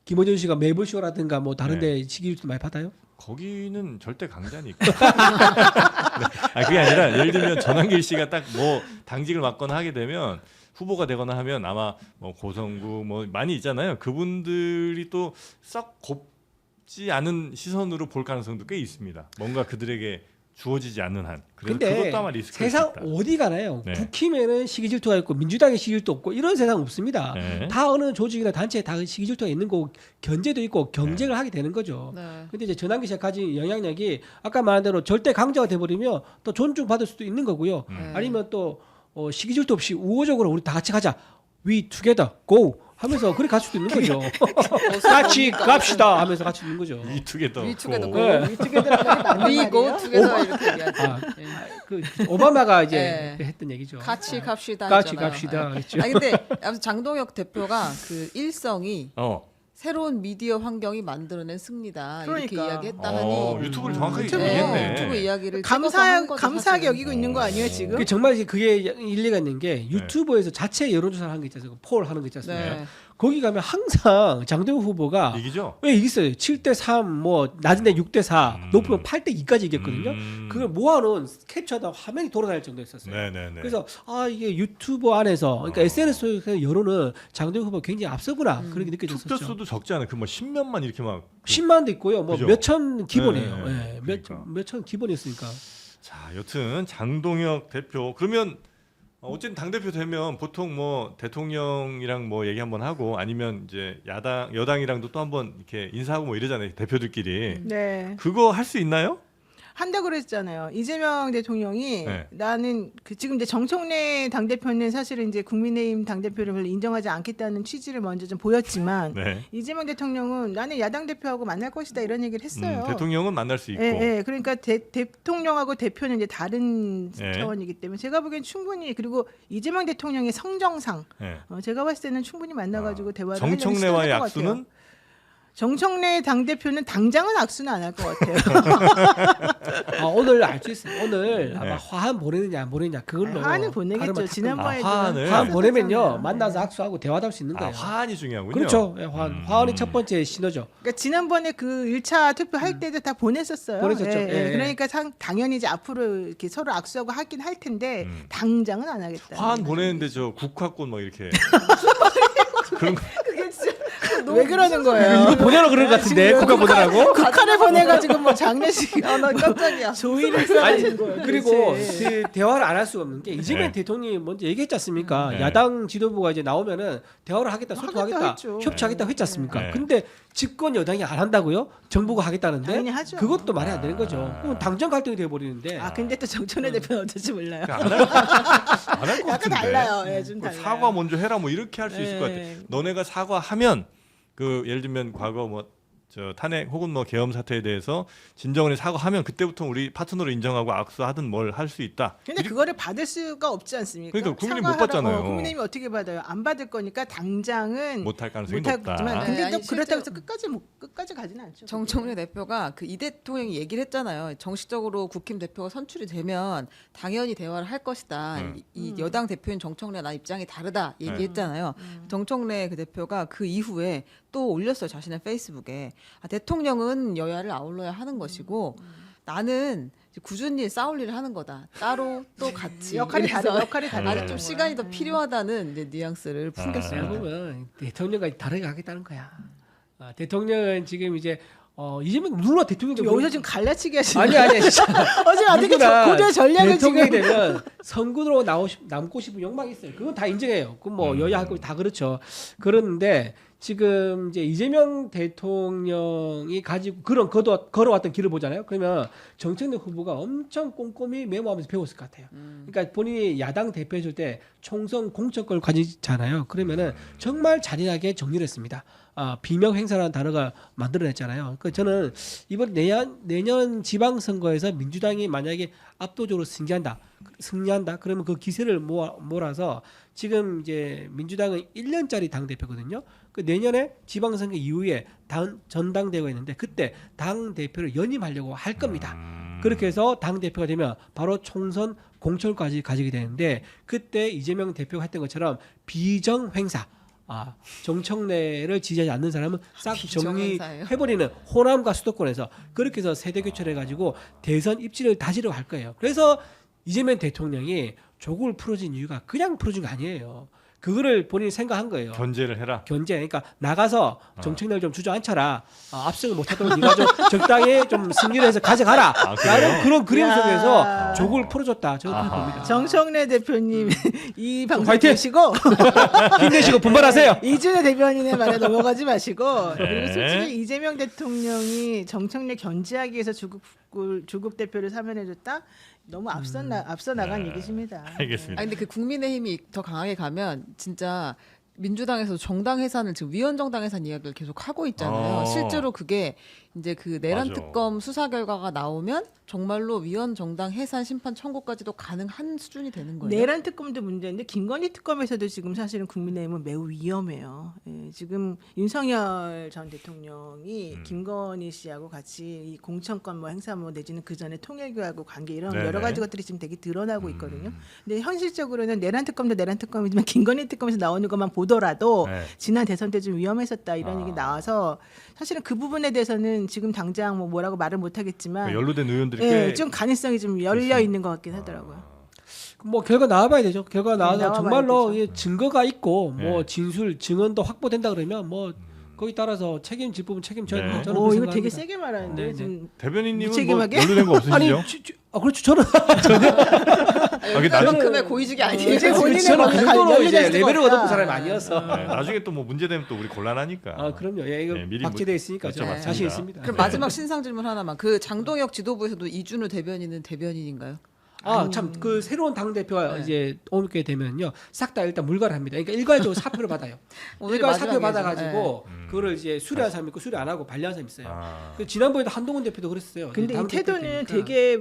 김어준 씨가 매불쇼라든가 뭐 다른데 네. 시기일주 많이 받아요? 거기는 절대 강자니까. 네. 그게 아니라 예를 들면 전환길 씨가 딱 뭐 당직을 맡거나 하게 되면 후보가 되거나 하면 아마 뭐 고성구 뭐 많이 있잖아요. 그분들이 또 썩 곱지 않은 시선으로 볼 가능성도 꽤 있습니다. 뭔가 그들에게 주어지지 않는 한. 그래서 근데 그것도 아마 리스크가 세상 있다. 어디 가나요? 네. 국힘에는 시기질투가 있고 민주당에 시기질투 없고 이런 세상 없습니다. 네. 다 어느 조직이나 단체에 다 시기질투가 있는 거고 견제도 있고 경쟁을 하게 되는 거죠. 네. 근데 이제 전환기 씨가 가진 영향력이 아까 말한 대로 절대 강자가 돼버리면 또 존중받을 수도 있는 거고요. 아니면 또 시기질투 없이 우호적으로 우리 다 같이 가자. We together go 하면서 그렇게 갈 수도 있는 거죠. 같이 갑시다 하면서 같이 있는 거죠. 이 투게더. 위축에도 고. 고. 네. 위고 투게더 이렇게 얘기하죠. 아, 예. 그 오바마가 이제 네. 했던 얘기죠. 같이 갑시다. 같이 했잖아요. 갑시다. 예. 그랬죠. 아니 근데 아무튼 장동혁 대표가 그 일성이 새로운 미디어 환경이 만들어낸 승리다 이렇게 그러니까. 이야기했다 하니 유튜브를 정확하게 유튜브. 얘기했네. 유튜브 이야기를 찍어서 한 거죠, 감사하게 사실은. 여기고 있는 거 아니에요 지금? 그게 정말 그게 일리가 있는 게 유튜브에서 자체 여론조사를 하는 게 있잖아요. 폴 하는 거 있지 않습니까? 네. 거기 가면 항상 장동혁 후보가 이기죠. 왜 이겼어요? 7대3 뭐 낮은데 6대4 높으면 8대2까지 이겼거든요. 그걸 모아놓은 캡처하다 화면이 돌아다닐 정도였었어요. 네네네. 그래서 아 이게 유튜브 안에서 그러니까 SNS 속에서 여론은 장동혁 후보가 굉장히 앞서구나 그렇게 느껴졌었죠. 투표 수도 적지 않아요. 그뭐 10몇만 이렇게 막. 10만도 있고요. 뭐 그죠? 몇천 기본이에요. 네, 예, 그러니까. 몇천 기본이었으니까. 자, 여튼 장동혁 대표 그러면 어쨌든 당 대표 되면 보통 뭐 대통령이랑 뭐 얘기 한번 하고 아니면 이제 여당이랑도 또 한번 이렇게 인사하고 뭐 이러잖아요. 대표들끼리. 네. 그거 할 수 있나요? 한다고 그랬잖아요. 이재명 대통령이 네. 나는 지금 이제 정청래 당대표는 사실은 이제 국민의힘 당대표를 별로 인정하지 않겠다는 취지를 먼저 좀 보였지만 네. 이재명 대통령은 나는 야당 대표하고 만날 것이다 이런 얘기를 했어요. 대통령은 만날 수 있고. 예, 예. 그러니까 대통령하고 대표는 이제 다른 예. 차원이기 때문에 제가 보기엔 충분히 그리고 이재명 대통령의 성정상 네. 제가 봤을 때는 충분히 만나가지고 대화를 정청래와의 하려는 악수는 시도를 할것 같아요. 정청래 당대표는 당장은 악수는 안 할 것 같아요. 오늘 알 수 있어요. 오늘 네. 아마 화한 보내느냐 안 보내느냐 그걸로 화는 보내겠죠. 가름을 지난번에도 화환을. 화한 보내면요 했었잖아요. 만나서 네. 악수하고 대화도 할 수 있는 아, 거예요. 화환이 중요하군요. 그렇죠. 예, 화환이 첫 번째 신호죠. 그러니까 지난번에 그 1차 투표할 때도 다 보냈었어요. 보냈었죠. 예, 예. 예. 그러니까 당연히 이제 앞으로 이렇게 서로 악수하고 하긴 할 텐데 당장은 안 하겠다. 화환 보내는데 저 국화꽃 막 이렇게 그런 거. 왜 그러는 거예요? 이거 보내라 그런 것 같은데 국가 보내라고. 북한에 보내가지고 뭐 장례식 나 깜짝이야. 조의를 아니 써가는 거예요. 그리고 도대체. 그 대화를 안 할 수가 없는 게 이재명 네. 대통령이 먼저 얘기했지 않습니까? 네. 야당 지도부가 이제 나오면은 대화를 하겠다, 소통하겠다, 했죠. 협치하겠다 했지 않습니까? 네. 근데 집권 여당이 안 한다고요? 정부가 하겠다는데 당연히 하죠. 그것도 말이 안 되는 거죠. 그럼 당정 갈등이 돼 버리는데. 아 근데 또 정천혜 대표는 어떨지 몰라요. 안할 것 약간 같은데. 달라요. 예, 좀 달라요. 사과 먼저 해라 뭐 이렇게 할 수 있을 것 같아. 예. 너네가 사과하면 그 예를 들면 과거 뭐 저 탄핵 혹은 뭐 계엄 사태에 대해서 진정을 사과하면 그때부터 우리 파트너로 인정하고 악수하든 뭘 할 수 있다. 근데 그거를 받을 수가 없지 않습니까? 그러니까 국민이 못 사과하라고- 받잖아요. 국민의힘이 어떻게 받아요? 안 받을 거니까 당장은 못할 가능성이 못하지만 높다. 근데 네, 또 아니, 그렇다고 해서 실제로- 끝까지 가지는 않죠. 정청래 대표가 그 이 대통령이 얘기를 했잖아요. 정식적으로 국힘 대표가 선출이 되면 당연히 대화를 할 것이다. 이 여당 대표인 정청래 나 입장이 다르다 얘기했잖아요. 정청래 그 대표가 그 이후에 또 올렸어요. 자신의 페이스북에. 대통령은 여야를 아울러야 하는 것이고 나는 이제 꾸준히 싸울 일을 하는 거다. 따로 또 같이 역할이 이래서 다르 역할이 다르. 아직 좀 시간이 더 필요하다는 이제 뉘앙스를 풍겼습니다. 보면 대통령과 다르게 하겠다는 거야. 대통령은 지금 이제 이재명 누나 대통령 좀 여기서 지금 갈라치기 하시는 아니 진짜 어제 어떻게 누구나 고대 전략을 대통령이 지금 되면 선거로 남고 싶은 욕망이 있어요. 그건 다 인정해요. 그건 뭐 여야 할 거 다 그렇죠. 그런데 지금 이제 이재명 대통령이 가지고 그런 걸어왔던 길을 보잖아요. 그러면 정청래 후보가 엄청 꼼꼼히 메모하면서 배웠을 것 같아요. 그러니까 본인이 야당 대표했을 때 총선 공천권을 가지잖아요. 그러면은 정말 잔인하게 정리를 했습니다. 비명 행사라는 단어가 만들어냈잖아요. 그 저는 이번 내년 지방선거에서 민주당이 만약에 압도적으로 승리한다. 그러면 그 기세를 몰아서 지금 이제 민주당은 1년짜리 당 대표거든요. 그 내년에 지방선거 이후에 전당대회가 있는데 그때 당 대표를 연임하려고 할 겁니다. 그렇게 해서 당 대표가 되면 바로 총선 공천까지 가지게 되는데 그때 이재명 대표가 했던 것처럼 비정 행사. 정청래를 지지하지 않는 사람은 싹 비정행사예요? 정리해버리는 호남과 수도권에서 그렇게 해서 세대 교체해가지고 대선 입지를 다지려고 할 거예요. 그래서 이재명 대통령이 조국을 풀어준 이유가 그냥 풀어준 거 아니에요. 그거를 본인이 생각한 거예요. 견제를 해라. 그러니까 나가서 정청래를 좀 주저앉혀라. 압승을 못하도록 네가 좀 적당히 좀 승리를 해서 가져가라. 그래요? 라는 그런 그림 야. 속에서 조국을 풀어줬다. 저는 그렇게 봅니다. 정청래 대표님 이 방송 화이팅! 보시고 힘내시고 분발하세요. 이준혜 대변인의 말에 넘어가지 마시고 네. 그리고 솔직히 이재명 대통령이 정청래 견제하기 위해서 조국 대표를 사면해줬다. 너무 앞서 나간 얘기십니다. 알겠습니다. 근데 그 국민의힘이 더 강하게 가면 진짜 민주당에서 정당 해산을 지금 위헌 정당 해산 이야기를 계속 하고 있잖아요. 실제로 그게 이제 그 내란 맞아. 특검 수사 결과가 나오면 정말로 위헌 정당 해산 심판 청구까지도 가능한 수준이 되는 거예요. 내란 특검도 문제인데 김건희 특검에서도 지금 사실은 국민의힘은 매우 위험해요. 예, 지금 윤석열 전 대통령이 김건희 씨하고 같이 이 공천권 뭐 행사 뭐 내지는 그 전에 통일교하고 관계 이런 네네. 여러 가지 것들이 지금 되게 드러나고 있거든요. 근데 현실적으로는 내란 특검도 내란 특검이지만 김건희 특검에서 나오는 것만 보더라도 네. 지난 대선 때 좀 위험했었다 이런 얘기 나와서 사실은 그 부분에 대해서는 지금 당장 뭐라고 말을 못 하겠지만 그러니까 연루된 의원들이 예, 꽤 좀 가능성이 좀 열려 있는 것 같긴 하더라고요. 뭐 결과 나와봐야 되죠. 결과 나와서 나와봐야 정말로 되죠. 이게 증거가 있고 뭐 네. 진술 증언도 확보된다 그러면 뭐 거기 따라서 책임질 부분 책임져야 네. 된다. 저는 오 그렇게 이거 되게 생각합니다. 세게 말하는데 네, 네. 지금 대변인님은 뭐 무책임하게? 연루된 거 없으시죠? 아니, 그렇죠. 저는 그게 나중에 그만큼의 고위직이 아니에요. 이제 본인의 저는 법을 그 정도로 열려낼 이제 수가 레벨을 없다. 얻은 사람이 아니어서. 네, 나중에 또 뭐 문제되면 또 우리 곤란하니까. 그럼요. 예, 이거 네, 미리 박제돼 있으니까 여쭤봤습니다. 저 자신 있습니다. 그럼 네. 마지막 신상 질문 하나만. 그 장동혁 지도부에서도 이준우 대변인은 대변인인가요? 참 그 새로운 당 대표가 네. 이제 오게 되면요, 싹 다 일단 물갈을 합니다. 그러니까 일괄적으로 사표를 받아요. 오늘 일괄 사표 마지막이죠. 받아가지고 그거를 이제 수리한 사람 있고 수리 안 하고 반려한 사람 있어요. 아. 그 지난번에도 한동훈 대표도 그랬어요. 근데 당 이 태도는 대표 때니까. 되게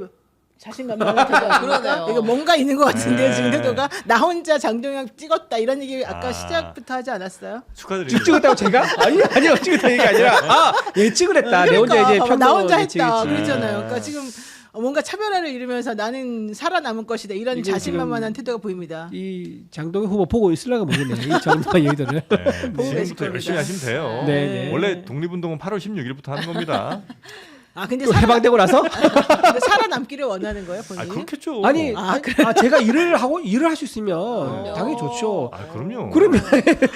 자신감 많은 태도 아닙니까? 그러네요. 이거 뭔가 있는 것 같은데 네. 지금 태도가 나 혼자 장동혁 찍었다 이런 얘기 아까 아. 시작부터 하지 않았어요? 축하드립니다. 찍었다고 제가? 아니요 찍었다는 얘기 아니라 예 찍으랬다. 내 혼자 이제 봐봐, 평론 나 혼자 했다 예측했지. 그랬잖아요. 그러니까 지금 뭔가 차별화를 이루면서 나는 살아남을 것이다 이런 이게 자신만만한 지금 태도가 보입니다. 이 장동혁 후보 보고 있으려고 모르겠네. 이 정도의 얘기들을. 네, 보고 계실 지금부터 열심히 겁니다. 하시면 돼요. 네, 네. 원래 독립운동은 8월 16일부터 하는 겁니다. 근데 또 해방되고 나서 근데 살아남기를 원하는 거예요 본인이? 그렇겠죠. 아니 제가 일을 할 수 있으면 그럼요. 당연히 좋죠. 그럼요. 그러면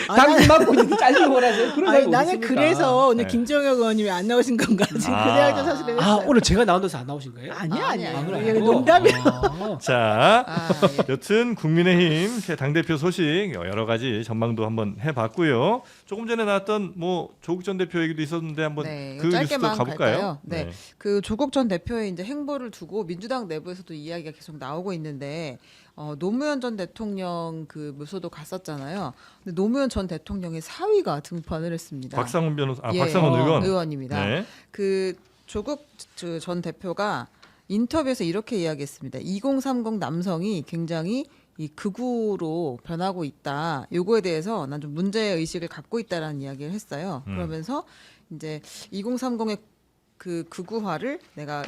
당이 맞고 이제 잘리고 나서 그런 아니 사람이 나는 어디 있습니까? 그래서 오늘 네. 김정혁 의원이 왜 안 나오신 건가 지금 그 아. 생각도 사실은 했어요. 오늘 제가 나온 데서 안 나오신 거예요? 아니야 아니야. 아니야. 그건 이게 아니고? 농담이야. 자, 예. 여튼 국민의힘 새 당대표 소식 여러 가지 전망도 한번 해봤고요. 조금 전에 나왔던 뭐 조국 전 대표 얘기도 있었는데 한번 네, 그 뉴스도 짧게만 가볼까요? 갈까요? 네. 그 조국 전 대표의 이제 행보를 두고 민주당 내부에서도 이야기가 계속 나오고 있는데 노무현 전 대통령 그 묘소도 갔었잖아요. 근데 노무현 전 대통령의 사위가 등판을 했습니다. 박상원 변호사, 예, 박상원 의원입니다. 네. 그 조국 전 대표가 인터뷰에서 이렇게 이야기했습니다. 2030 남성이 굉장히 이 극우로 변하고 있다. 요거에 대해서 난 좀 문제 의식을 갖고 있다라는 이야기를 했어요. 그러면서 이제 2030의 그 극우화를 내가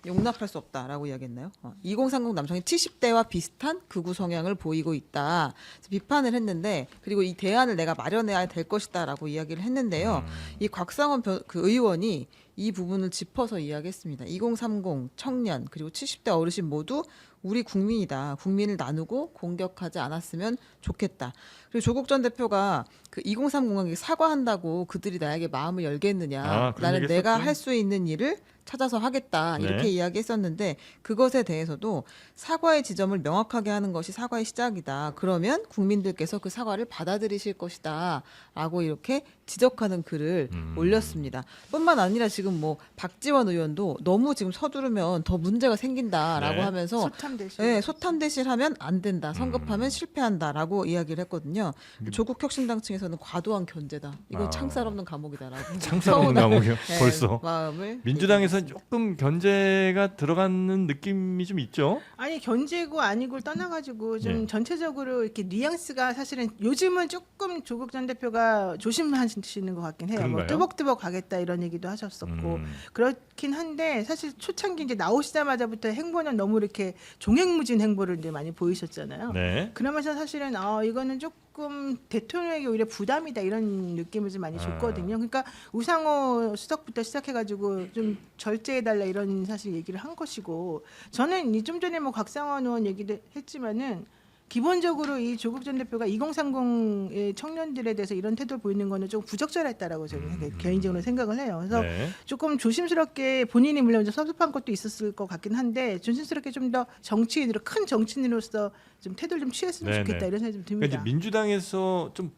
용납할 수 없다라고 이야기했나요? 2030 남성이 70대와 비슷한 극우 성향을 보이고 있다. 비판을 했는데 그리고 이 대안을 내가 마련해야 될 것이다라고 이야기를 했는데요. 이 곽상원 그 의원이 이 부분을 짚어서 이야기했습니다. 2030 청년 그리고 70대 어르신 모두 우리 국민이다. 국민을 나누고 공격하지 않았으면 좋겠다. 그리고 조국 전 대표가 그 2030에게 사과한다고 그들이 나에게 마음을 열겠느냐. 그런 나는 얘기 내가 했었죠? 할 수 있는 일을 찾아서 하겠다. 이렇게 네. 이야기했었는데 그것에 대해서도 사과의 지점을 명확하게 하는 것이 사과의 시작이다. 그러면 국민들께서 그 사과를 받아들이실 것이다. 라고 이렇게 지적하는 글을 올렸습니다. 뿐만 아니라 지금 뭐 박지원 의원도 너무 지금 서두르면 더 문제가 생긴다라고 네. 하면서 소탐 대신 네, 소탐 대실하면 안 된다. 성급하면 실패한다라고 이야기를 했거든요. 조국 혁신당 층에서는 과도한 견제다. 이건 창살 없는 감옥이다라고. 창살 없는 서운한, 감옥이요. 네, 벌써. 마음을 민주당에서 조금 견제가 들어가는 느낌이 좀 있죠. 아니 견제고 아니고를 떠나가지고 좀 네. 전체적으로 이렇게 뉘앙스가 사실은 요즘은 조금 조국 전 대표가 조심하시는 것 같긴 해요. 뭐 그런가요? 뚜벅뚜벅 가겠다 이런 얘기도 하셨었고 그렇긴 한데 사실 초창기 이제 나오시자마자부터 행보는 너무 이렇게 종횡무진 행보를 이제 많이 보이셨잖아요. 네. 그러면서 사실은 이거는 조금 대통령에게 오히려 부담이다 이런 느낌을 좀 많이 줬거든요. 그러니까 우상호 수석부터 시작해가지고 좀 절제해달라 이런 사실 얘기를 한 것이고 저는 이 좀 전에 뭐 곽상원 의원 얘기도 했지만은 기본적으로 이 조국 전 대표가 2030의 청년들에 대해서 이런 태도를 보이는 거는 좀 부적절했다라고 저는 개인적으로 생각을 해요. 그래서 네. 조금 조심스럽게 본인이 물론 좀 섭섭한 것도 있었을 것 같긴 한데 조심스럽게 좀 더 정치인으로 큰 정치인으로서 좀 태도를 좀 취했으면 네네. 좋겠다 이런 생각이 좀 그러니까 듭니다. 이제 민주당에서 좀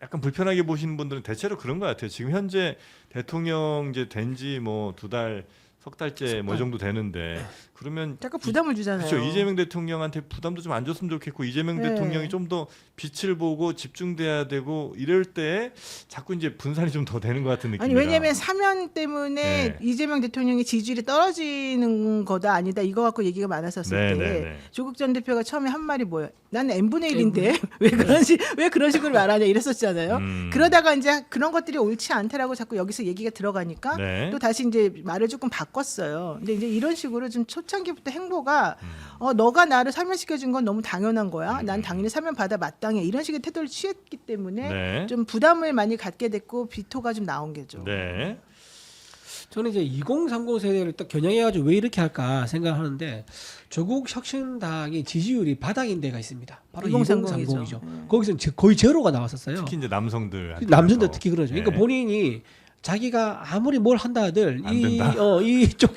약간 불편하게 보시는 분들은 대체로 그런 것 같아요. 지금 현재 대통령 이제 된지 뭐 2달, 석 달째 뭐 이 정도 되는데 그러면 약간 부담을 주잖아요. 그렇죠. 이재명 대통령한테 부담도 좀 안 줬으면 좋겠고 이재명 네. 대통령이 좀 더 빛을 보고 집중돼야 되고 이럴 때 자꾸 이제 분산이 좀 더 되는 것 같은 느낌이라. 아니 왜냐하면 사면 때문에 네. 이재명 대통령의 지지율이 떨어지는 거다 아니다 이거 갖고 얘기가 많았었을 네, 때 네, 네. 조국 전 대표가 처음에 한 말이 뭐예요? 난 n분의 1인데 왜 그런 식으로 말하냐 이랬었잖아요. 그러다가 이제 그런 것들이 옳지 않다라고 자꾸 여기서 얘기가 들어가니까 네. 또 다시 이제 말을 조금 바꿨어요. 근데 이제 이런 식으로 좀 초창기부터 행보가 너가 나를 사면시켜 준 건 너무 당연한 거야. 난 당연히 사면 받아 마땅해. 이런 식의 태도를 취했기 때문에 네. 좀 부담을 많이 갖게 됐고 비토가 좀 나온 게죠. 네. 저는 이제 2030 세대를 딱 겨냥해가지고 왜 이렇게 할까 생각하는데 조국 혁신당의 지지율이 바닥인 데가 있습니다. 바로 2030 이죠. 2030이죠. 거기서 거의 제로가 나왔었어요. 특히 이제 남성들 남성들 특히 그러죠. 네. 그러니까 본인이 자기가 아무리 뭘 한다 하들 안 된다. 이쪽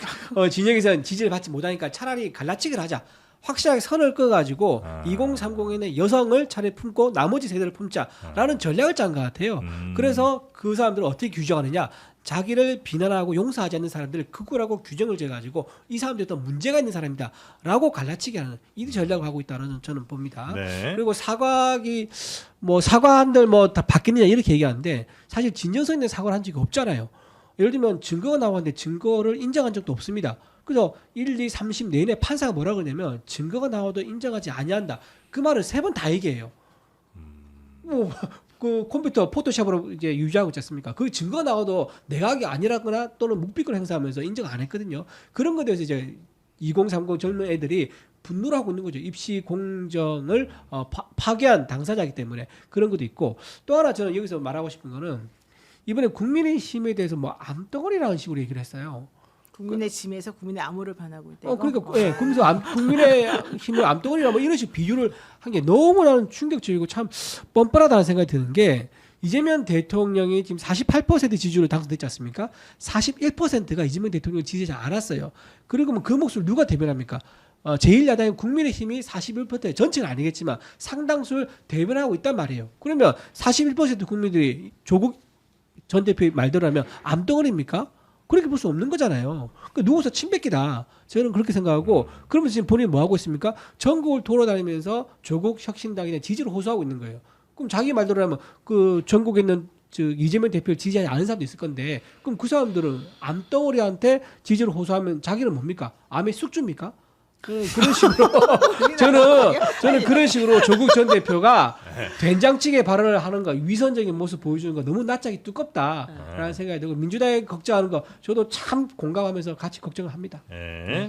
진영에서는 지지를 받지 못하니까 차라리 갈라치기를 하자. 확실하게 선을 꺼가지고 2030에는 여성을 차라리 품고 나머지 세대를 품자라는 전략을 짠 것 같아요. 그래서 그 사람들을 어떻게 규정하느냐. 자기를 비난하고 용서하지 않는 사람들을 극우라고 규정을 재가지고 이 사람들이 또 문제가 있는 사람이다라고 갈라치기 하는 이 전략을 하고 있다는 저는 봅니다. 네. 그리고 사과한들 뭐 다 바뀌느냐 이렇게 얘기하는데 사실 진정성 있는 사과를 한 적이 없잖아요. 예를 들면 증거가 나왔는데 증거를 인정한 적도 없습니다. 그래서 1, 2, 30 내내 판사가 뭐라 그러냐면 증거가 나와도 인정하지 아니한다. 그 말을 3번 다 얘기해요. 뭐 그 컴퓨터 포토샵으로 이제 유지하고 있지 않습니까? 그 증거가 나와도 내각이 아니라거나 또는 묵비권 행사하면서 인정 안 했거든요. 그런 거에 대해서 이제 2030 젊은 애들이 분노를 하고 있는 거죠. 입시 공정을 파괴한 당사자이기 때문에 그런 것도 있고 또 하나 저는 여기서 말하고 싶은 거는 이번에 국민의힘에 대해서 뭐 암덩어리라는 식으로 얘기를 했어요. 국민의 짐에서 국민의 암호를 반하고 있다. 그러니까 예, 그러면서 국민의힘을 암덩어리라 뭐 이런 식으로 비유를 한 게 너무 나는 충격적이고 참 뻔뻔하다는 생각이 드는 게 이재명 대통령이 지금 48% 지지율로 당선됐지 않습니까? 41%가 이재명 대통령 지지하지 않았어요. 그리고 뭐 그 몫을 누가 대변합니까? 제1야당인 국민의힘이 41% 전체는 아니겠지만 상당수를 대변하고 있단 말이에요. 그러면 41% 국민들이 조국 전 대표의 말대로 하면 암덩어리입니까? 그렇게 볼 수 없는 거잖아요. 그러니까 누워서 침 뱉기다. 저는 그렇게 생각하고 그러면 지금 본인이 뭐 하고 있습니까? 전국을 돌아다니면서 조국 혁신당에 대한 지지를 호소하고 있는 거예요. 그럼 자기 말대로 하면 그 전국에 있는 이재명 대표를 지지하지 않은 사람도 있을 건데 그럼 그 사람들은 암덩어리한테 지지를 호소하면 자기는 뭡니까? 암의 숙주입니까? 그런 식으로 저는 그런 식으로 조국 전 대표가 된장찌개 발언을 하는 거 위선적인 모습 보여주는 거 너무 낯짝이 두껍다라는 생각이 들고 민주당이 걱정하는 거 저도 참 공감하면서 같이 걱정을 합니다. 네.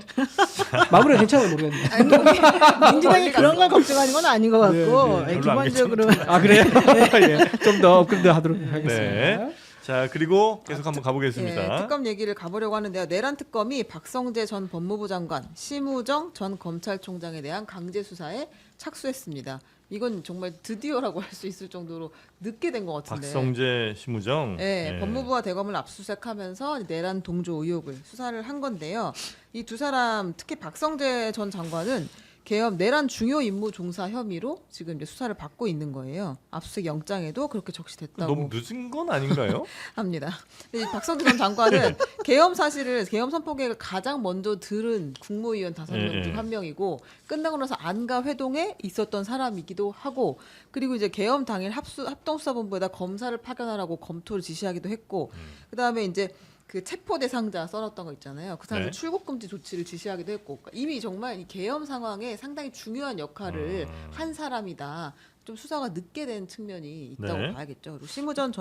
마무리가 괜찮아요 모르겠네요. 아니, 뭐 민주당이 그런 걸 걱정하는 건 아닌 것 같고 네. 예, 기본적으로 아 그래요? 예, 좀 더 업그레이드 하도록 하겠습니다. 네. 자 그리고 계속 한번 가보겠습니다. 예, 특검 얘기를 가보려고 하는데요. 내란 특검이 박성재 전 법무부 장관, 심우정 전 검찰총장에 대한 강제 수사에 착수했습니다. 이건 정말 드디어라고 할 수 있을 정도로 늦게 된 것 같은데. 박성재 심우정. 네, 법무부와 대검을 압수수색하면서 내란 동조 의혹을 수사를 한 건데요. 이 두 사람 특히 박성재 전 장관은 계엄 내란 중요 임무 종사 혐의로 지금 이제 수사를 받고 있는 거예요. 압수수색 영장에도 그렇게 적시됐다고 너무 늦은 건 아닌가요? 합니다. 근데 이 박성재 전 장관은 계엄 사실을 계엄 선포 계획을 가장 먼저 들은 국무위원 5명 중 한 명이고 끝나고 나서 안가 회동에 있었던 사람이기도 하고 그리고 이제 계엄 당일 합동수사본부에다 검사를 파견하라고 검토를 지시하기도 했고 그다음에 이제 그 체포 대상자 써놨던 거 있잖아요. 그 사람들 네. 출국 금지 조치를 지시하기도 했고 그러니까 이미 정말 이 계엄 상황에 상당히 중요한 역할을 한 사람이다. 좀 수사가 늦게 된 측면이 있다고 네. 봐야겠죠. 그리고 심우정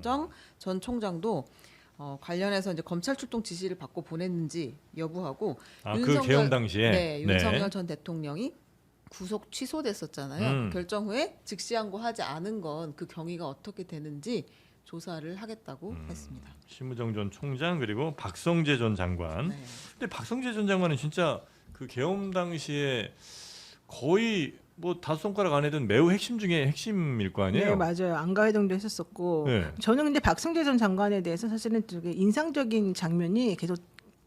전 총장도 관련해서 이제 검찰 출동 지시를 받고 보냈는지 여부하고 그 계엄 당시에 네, 윤석열 전 대통령이 구속 취소됐었잖아요. 결정 후에 즉시항고하지 않은 건 그 경위가 어떻게 되는지 조사를 하겠다고 했습니다. 심우정 전 총장 그리고 박성재 전 장관. 네. 근데 박성재 전 장관은 진짜 그 계엄 당시에 거의 뭐 다섯 손가락 안에 든 매우 핵심 중에 핵심일 거 아니에요? 네 맞아요. 안가회동도 했었었고 네. 저는 근데 박성재 전 장관에 대해서 사실은 되게 인상적인 장면이 계속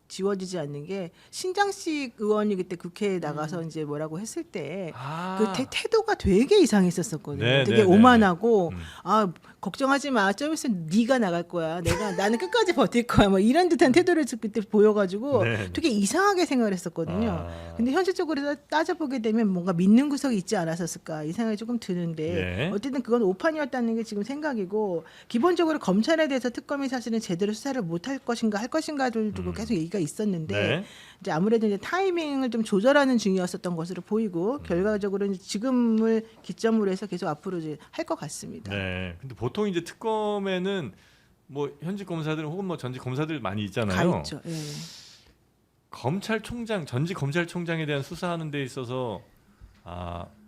지워지지 않는 게 신장식 의원이 그때 국회에 나가서 이제 뭐라고 했을 때 그 태도가 되게 이상했었거든요. 네, 되게 네, 오만하고 네. 아 걱정하지 마. 좀 있으면 네가 나갈 거야. 나는 끝까지 버틸 거야. 뭐 이런 듯한 태도를 그때 보여가지고 네. 되게 이상하게 생각을 했었거든요. 근데 현실적으로 따져보게 되면 뭔가 믿는 구석이 있지 않았었을까 이 생각이 조금 드는데 네. 어쨌든 그건 오판이었다는 게 지금 생각이고 기본적으로 검찰에 대해서 특검이 사실은 제대로 수사를 못할 것인가 할 것인가를 두고 계속 얘기가 있었는데 네. 이제 아무래도 이제 타이밍을 좀 조절하는 중이었었던 것으로 보이고 결과적으로 이제 지금을 기점으로 해서 계속 앞으로 이제 할 것 같습니다. 네. 근데 보통 이제 특검에는 뭐 현직 검사들 혹은 뭐 전직 검사들 많이 있잖아요. 가 있죠. 예. 검찰총장 전직 검찰총장에 대한 수사하는 데 있어서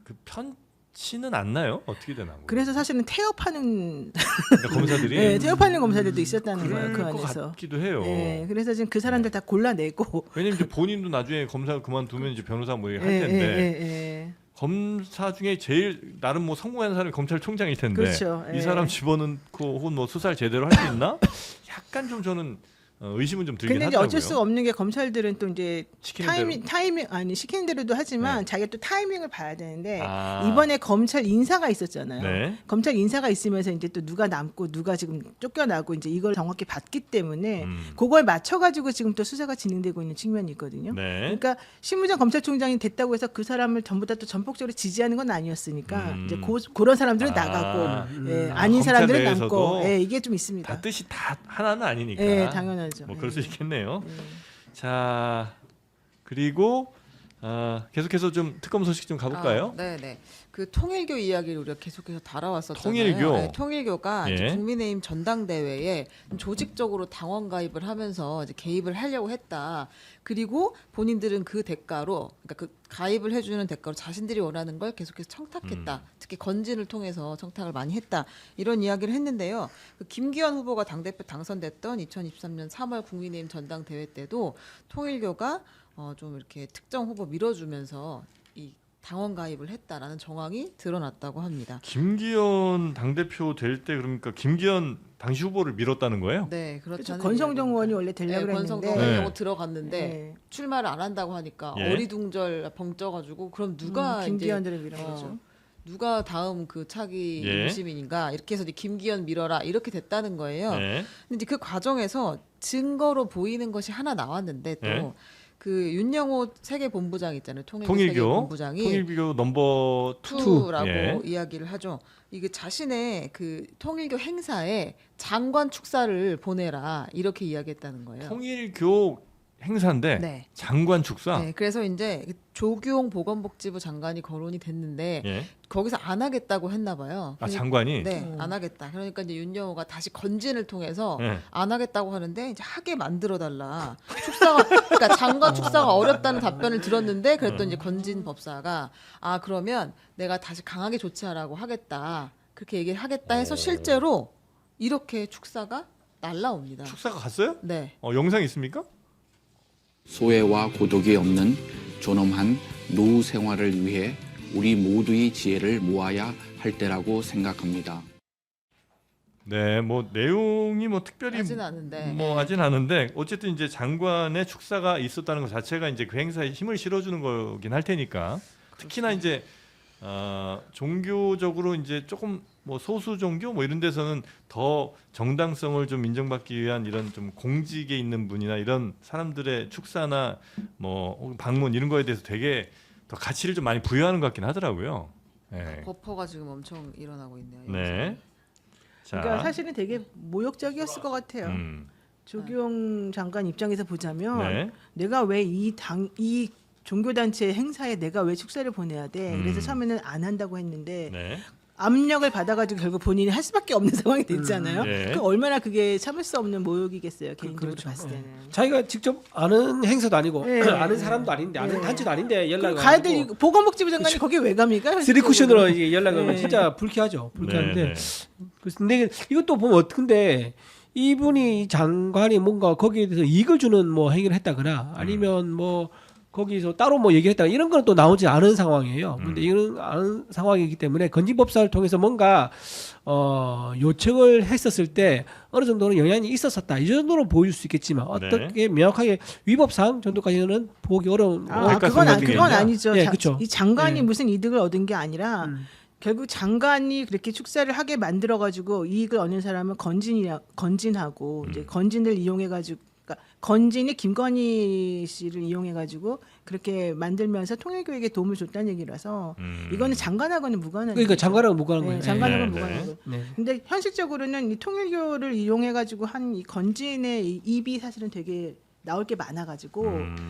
그 편치는 않나요? 어떻게 되나? 그래서 사실은 태업하는 그러니까 검사들이 네, 태업하는 검사들도 있었다는 거예요. 그 그럴 것 안에서. 같기도 해요. 네, 그래서 지금 그 사람들 다 골라내고 왜냐면 이제 본인도 나중에 검사 그만두면 이제 변호사 뭐 할 예, 텐데 예, 예. 검사 중에 제일 나름 뭐 성공한 사람이 검찰총장일 텐데 그렇죠. 이 예. 사람 집어넣고 혹은 뭐 수사를 제대로 할 수 있나? 약간 좀 저는 의심은 좀 들긴 근데 이제 하더라고요. 어쩔 수 없는 게 검찰들은 또 이제 시키는 타이밍 아니 시키는 대로도 하지만 네. 자기가 또 타이밍을 봐야 되는데 아. 이번에 검찰 인사가 있었잖아요. 네. 검찰 인사가 있으면서 이제 또 누가 남고 누가 지금 쫓겨나고 이제 이걸 정확히 봤기 때문에 그걸 맞춰 가지고 지금 또 수사가 진행되고 있는 측면이 있거든요. 네. 그러니까 심우정 검찰총장이 됐다고 해서 그 사람을 전부 다 또 전폭적으로 지지하는 건 아니었으니까 이제 그런 사람들은 나가고 예, 아닌 검찰 사람들은 내에서도 남고 예, 이게 좀 있습니다. 다 뜻이 다 하나는 아니니까. 예, 당연하죠. 뭐 그럴 수 예. 있겠네요. 자 그리고 계속해서 좀 특검 소식 좀 가볼까요? 네네. 그 통일교 이야기를 우리가 계속해서 다뤄왔었잖아요. 통일교? 네, 통일교가 이제 예. 국민의힘 전당대회에 조직적으로 당원 가입을 하면서 이제 개입을 하려고 했다. 그리고 본인들은 그 대가로, 그러니까 그 가입을 해주는 대가로 자신들이 원하는 걸 계속해서 청탁했다. 특히 건진을 통해서 청탁을 많이 했다. 이런 이야기를 했는데요. 그 김기현 후보가 당대표 당선됐던 2023년 3월 국민의힘 전당대회 때도 통일교가 좀 이렇게 특정 후보 밀어주면서 이 당원 가입을 했다라는 정황이 드러났다고 합니다. 김기현 당대표 될 때 그러니까 김기현 당시 후보를 밀었다는 거예요? 네, 그렇죠. 그렇죠. 권성동 의원이 원래 되려고 권성동 했는데 의원이 네. 들어갔는데 네. 출마를 안 한다고 하니까 예. 어리둥절 벙쪄가지고 그럼 누가 이제 김기현들을 밀은 거죠. 누가 다음 그 차기 예. 유시민인가 이렇게 해서 이제 김기현 밀어라 이렇게 됐다는 거예요. 네. 근데 이제 그 과정에서 증거로 보이는 것이 하나 나왔는데 또 네. 그 윤영호 세계 본부장 있잖아요. 세계 통일교 본부장이 통일교 넘버 2 투라고 예. 이야기를 하죠. 이게 자신의 그 통일교 행사에 장관 축사를 보내라 이렇게 이야기했다는 거예요. 통일교 행사인데 네. 장관 축사. 네, 그래서 이제 조규홍 보건복지부 장관이 거론이 됐는데 예. 거기서 안 하겠다고 했나 봐요. 아 장관이. 네, 안 하겠다. 그러니까 이제 윤영호가 다시 건진을 통해서 예. 안 하겠다고 하는데 이제 하게 만들어 달라. 축사가 그러니까 장관 축사가 어렵다는 답변을 들었는데 그랬더니 이제 건진 법사가 아 그러면 내가 다시 강하게 조치하라고 하겠다. 그렇게 얘기를 하겠다 해서 실제로 이렇게 축사가 날라옵니다. 축사가 갔어요? 네. 영상 있습니까? 소외와 고독이 없는 존엄한 노후 생활을 위해 우리 모두의 지혜를 모아야 할 때라고 생각합니다. 네, 뭐 내용이 뭐 특별히 하진 않은데. 뭐 하진 않은데 어쨌든 이제 장관의 축사가 있었다는 것 자체가 이제 그 행사에 힘을 실어주는 거긴 할 테니까 특히나 이제 종교적으로 이제 조금 뭐 소수 종교 뭐 이런 데서는 더 정당성을 좀 인정받기 위한 이런 좀 공직에 있는 분이나 이런 사람들의 축사나 뭐 방문 이런 거에 대해서 되게 더 가치를 좀 많이 부여하는 것 같긴 하더라고요. 네. 버퍼가 지금 엄청 일어나고 있네요. 네. 자, 그러니까 사실은 되게 모욕적이었을 것 같아요. 조규용 장관 입장에서 보자면 네. 내가 왜 이 종교단체 행사에 내가 왜 축사를 보내야 돼? 그래서 처음에는 안 한다고 했는데 네. 압력을 받아가지고 결국 본인이 할 수밖에 없는 상황이 됐잖아요. 네. 그 얼마나 그게 참을 수 없는 모욕이겠어요. 개인적으로 그렇죠. 봤을 때는. 자기가 직접 아는 행사도 아니고 네. 아는 사람도 아닌데 아는 네. 단체도 아닌데 연락을 가야 될 보건복지부 장관이 거기 왜 갑니까? 쓰리 쿠션으로 이제 연락을 하면 네. 진짜 불쾌하죠. 불쾌한데 네, 그래서 근데 이것도 보면 어떻게 이분이 장관이 뭔가 거기에 대해서 이익을 주는 뭐 행위를 했다거나 아니면 뭐 거기서 따로 뭐 얘기했다 이런 건 또 나오지 않은 상황이에요. 근데 이런 않은 상황이기 때문에 건진법사를 통해서 뭔가 요청을 했었을 때 어느 정도는 영향이 있었었다 이 정도로 보일 수 있겠지만 어떻게 명확하게 위법상 정도까지는 보기 어려운. 그건 아니죠. 예, 그렇죠. 이 장관이 예. 무슨 이득을 얻은 게 아니라 결국 장관이 그렇게 축사를 하게 만들어 가지고 이익을 얻는 사람은 건진하고 이제 건진을 이용해 가지고 그러니까 건진이 김건희 씨를 이용해 가지고 그렇게 만들면서 통일교에게 도움을 줬다는 얘기라서 이거는 장관하고는 무관한 그러니까 얘기죠. 장관하고 무관한 거예요. 장관하고는 네, 무관한 네. 거. 네. 근데 현실적으로는 이 통일교를 이용해 가지고 한 이 건진의 이 입이 사실은 되게 나올 게 많아가지고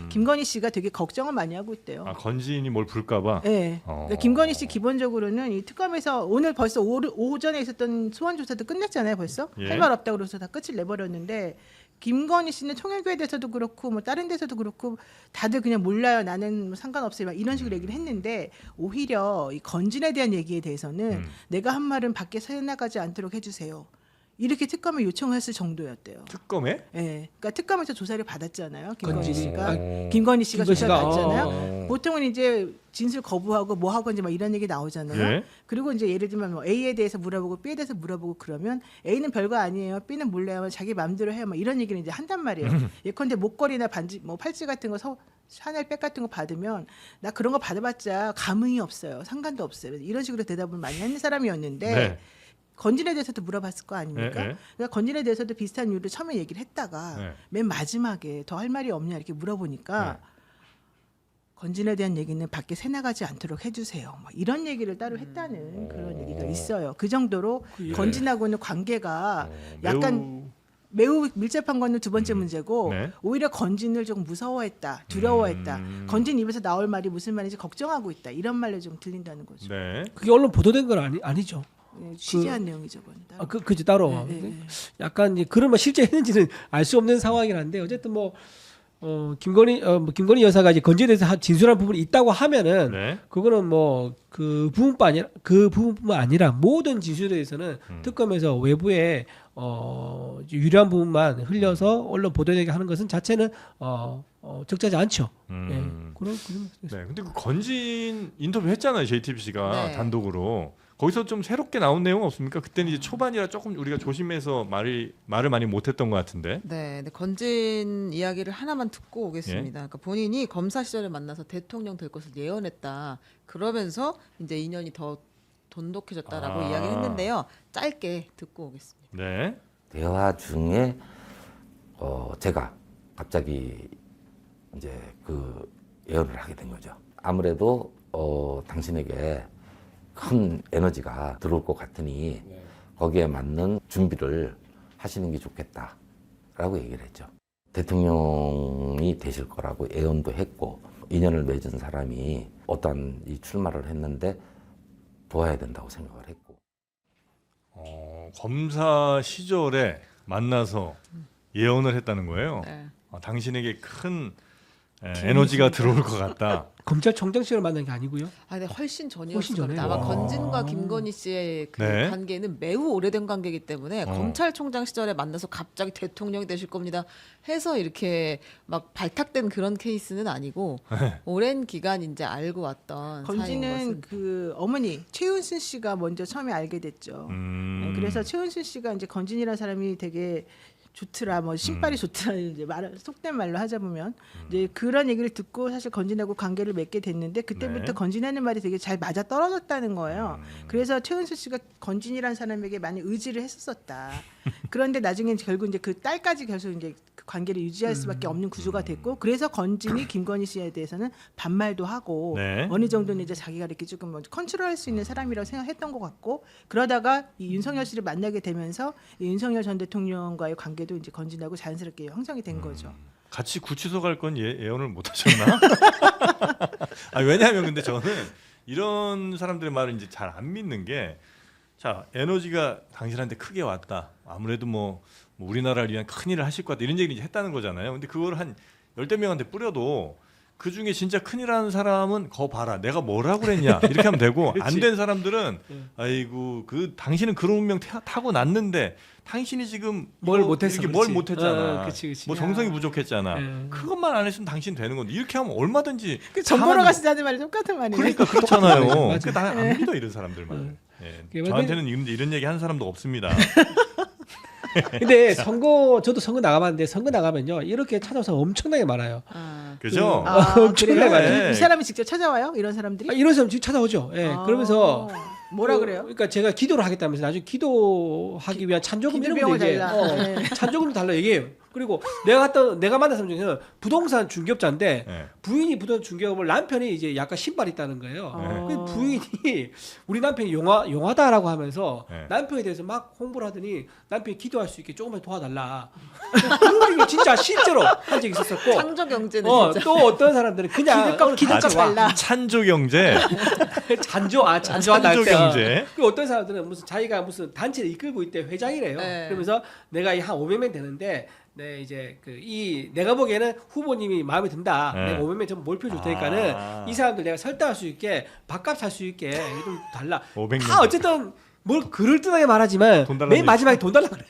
김건희 씨가 되게 걱정을 많이 하고 있대요. 건진이 뭘 불까봐. 네. 그러니까 김건희 씨 기본적으로는 이 특검에서 오늘 벌써 오전에 있었던 소환 조사도 끝냈잖아요. 벌써 예. 할 말 없다고 그래서 다 끝을 내버렸는데 김건희 씨는 통일교에 대해서도 그렇고 뭐 다른 데서도 그렇고 다들 그냥 몰라요. 나는 뭐 상관없어요. 막 이런 식으로 얘기를 했는데 오히려 이 건진에 대한 얘기에 대해서는 내가 한 말은 밖에 새나가지 않도록 해주세요. 이렇게 특검에 요청했을 정도였대요. 특검에? 예, 그러니까 특검에서 조사를 받았잖아요. 김건희 건진이. 씨가 아, 김건희 씨가 김건희 조사를 씨가, 받았잖아요. 보통은 이제 진술 거부하고 뭐 하고 이제 막 이런 얘기 나오잖아요. 예. 그리고 이제 예를 들면 뭐 A에 대해서 물어보고 B에 대해서 물어보고 그러면 A는 별거 아니에요. B는 몰라요. 자기 마음대로 해요. 막 이런 얘기를 이제 한단 말이에요. 예컨대 목걸이나 반지, 뭐 팔찌 같은 거 샤넬 백 같은 거 받으면 나 그런 거 받아봤자 감흥이 없어요. 상관도 없어요. 이런 식으로 대답을 많이 하는 사람이었는데. 네. 건진에 대해서도 물어봤을 거 아닙니까? 네. 그러니까 건진에 대해서도 비슷한 이유로 처음에 얘기를 했다가 네. 맨 마지막에 더 할 말이 없냐 이렇게 물어보니까 건진에 대한 얘기는 밖에 새나가지 않도록 해주세요. 뭐 이런 얘기를 따로 했다는 그런 얘기가 있어요. 그 정도로 건진하고는 관계가 약간 매우 밀접한 거는 두 번째 문제고 네. 오히려 건진을 좀 무서워했다, 두려워했다. 건진 입에서 나올 말이 무슨 말인지 걱정하고 있다. 이런 말로 좀 들린다는 거죠. 네. 그게 언론 보도된 건 아니죠. 취재한 내용이죠, 그건. 그죠 따로. 약간 이제 그런 말 실제 했는지는 알 수 없는 상황이긴 한데 어쨌든 뭐 김건희 여사가 이제 건지에 대해서 진술한 부분이 있다고 하면은 네. 그거는 뭐 그 부분뿐만 아니라 모든 진술에 대해서는 특검에서 외부에 유리한 부분만 흘려서 언론 보도되게 하는 것은 자체는 적절하지 않죠. 예. 그런 네. 근데 그 건진 인터뷰 했잖아요. JTBC가 네. 단독으로. 거기서 좀 새롭게 나온 내용 없습니까? 그때는 이제 초반이라 조금 우리가 조심해서 말을 많이 못했던 것 같은데. 네, 근데 건진 이야기를 하나만 듣고 오겠습니다. 예? 그러니까 본인이 검사 시절에 만나서 대통령 될 것을 예언했다. 그러면서 이제 인연이 더 돈독해졌다라고 아. 이야기를 했는데요. 짧게 듣고 오겠습니다. 네. 대화 중에 제가 갑자기 이제 그 예언을 하게 된 거죠. 아무래도 당신에게 큰 에너지가 들어올 것 같으니 거기에 맞는 준비를 하시는 게 좋겠다라고 얘기를 했죠. 대통령이 되실 거라고 예언도 했고 인연을 맺은 사람이 어떠한 이 출마를 했는데 도와야 된다고 생각을 했고. 검사 시절에 만나서 예언을 했다는 거예요. 네. 당신에게 큰 에너지가 들어올 것 같다. 검찰총장 씨를 만난 게 아니고요. 아, 근데 훨씬 전이었을 훨씬 겁니다. 전에요. 아마 와. 건진과 김건희 씨의 그 네. 관계는 매우 오래된 관계이기 때문에 검찰총장 시절에 만나서 갑자기 대통령이 되실 겁니다 해서 이렇게 막 발탁된 그런 케이스는 아니고 오랜 기간 이제 알고 왔던 사이인 건지는 것은 그 어머니 최은순 씨가 먼저 처음에 알게 됐죠. 네, 그래서 최은순 씨가 이제 건진이라는 사람이 되게 좋더라, 뭐 신발이 좋더라, 이제 말 속된 말로 하자 보면 이제 그런 얘기를 듣고 사실 건진하고 관계를 맺게 됐는데 그때부터 네. 건진하는 말이 되게 잘 맞아 떨어졌다는 거예요. 그래서 최은수 씨가 건진이라는 사람에게 많이 의지를 했었었다. 그런데 나중에 결국 이제 그 딸까지 계속 이제 그 관계를 유지할 수밖에 없는 구조가 됐고, 그래서 건진이 김건희 씨에 대해서는 반말도 하고 네. 어느 정도는 이제 자기가 이렇게 조금 뭐 컨트롤할 수 있는 사람이라고 생각했던 것 같고, 그러다가 이 윤석열 씨를 만나게 되면서 이 윤석열 전 대통령과의 관계도 이제 건진하고 자연스럽게 형성이 된 거죠. 같이 구치소 갈 건 예언을 못 하셨나? 왜냐하면 근데 저는 이런 사람들의 말을 이제 잘 안 믿는 게, 자, 에너지가 당신한테 크게 왔다. 아무래도 뭐 우리나라를 위한 큰 일을 하실 것 같다. 이런 얘기를 이제 했다는 거잖아요. 근데 그걸 한 열댓 명한테 뿌려도 그 중에 진짜 큰일 하는 사람은 거 봐라. 내가 뭐라고 그랬냐. 이렇게 하면 되고, 안 된 사람들은 아이고 그 당신은 그런 운명 타고 났는데 당신이 지금 뭘 이거 못했어, 이렇게 뭘 그렇지. 못했잖아. 그치. 뭐 정성이 부족했잖아. 그것만 안 했으면 당신 되는 건데 이렇게 하면 얼마든지 그 전보러 다만- 갔을 때 하는 말이 똑같은 말이에요. 그러니까 그렇잖아요. 맞아. 나안 믿어 이런 사람들 말. 그게 저한테는 이런 얘기 하는 사람도 없습니다. 근데 저도 선거 나가봤는데 선거 나가면요 이렇게 찾아와서 엄청나게 많아요. 그죠? 엄청나게 그래요? 많아요. 이 사람이 직접 찾아와요? 이런 사람들이? 이런 사람 지금 찾아오죠. 예. 그러면서 뭐라 그래요? 그러니까 제가 기도를 하겠다면서 나중에 기도하기 위한 찬조금 이런 거 기도비용을 얘기해요. 달라. 네. 찬조금도 달라 얘기해요. 그리고 내가 만난 사람 중에는 부동산 중개업자인데 네. 부인이 부동산 중개업을 남편이 이제 약간 신발이 있다는 거예요. 어. 그 부인이 우리 남편이 용하다라고 하면서 네. 남편에 대해서 막 홍보를 하더니 남편이 기도할 수 있게 조금만 도와달라. 그런 게 진짜 실제로 한 적이 있었었고. 창조 경제는 진짜 또 어떤 사람들은 그냥 기득권 달라. 찬조 경제. 잔조한다 찬조 경제. 그 어떤 사람들은 무슨 자기가 무슨 단체를 이끌고 있대 회장이래요. 네. 그러면서 내가 한 500명 되는데 이제 내가 보기에는 후보님이 마음에 든다. 네. 내가 500명 좀 몰표 줄 테니까는 아. 이 사람들 내가 설득할 수 있게 밥값 살 수 있게 좀 달라. 500명. 다 어쨌든 뭘 그럴듯하게 말하지만 돈 달라는 맨 얘기. 마지막에 돈 달라 그래.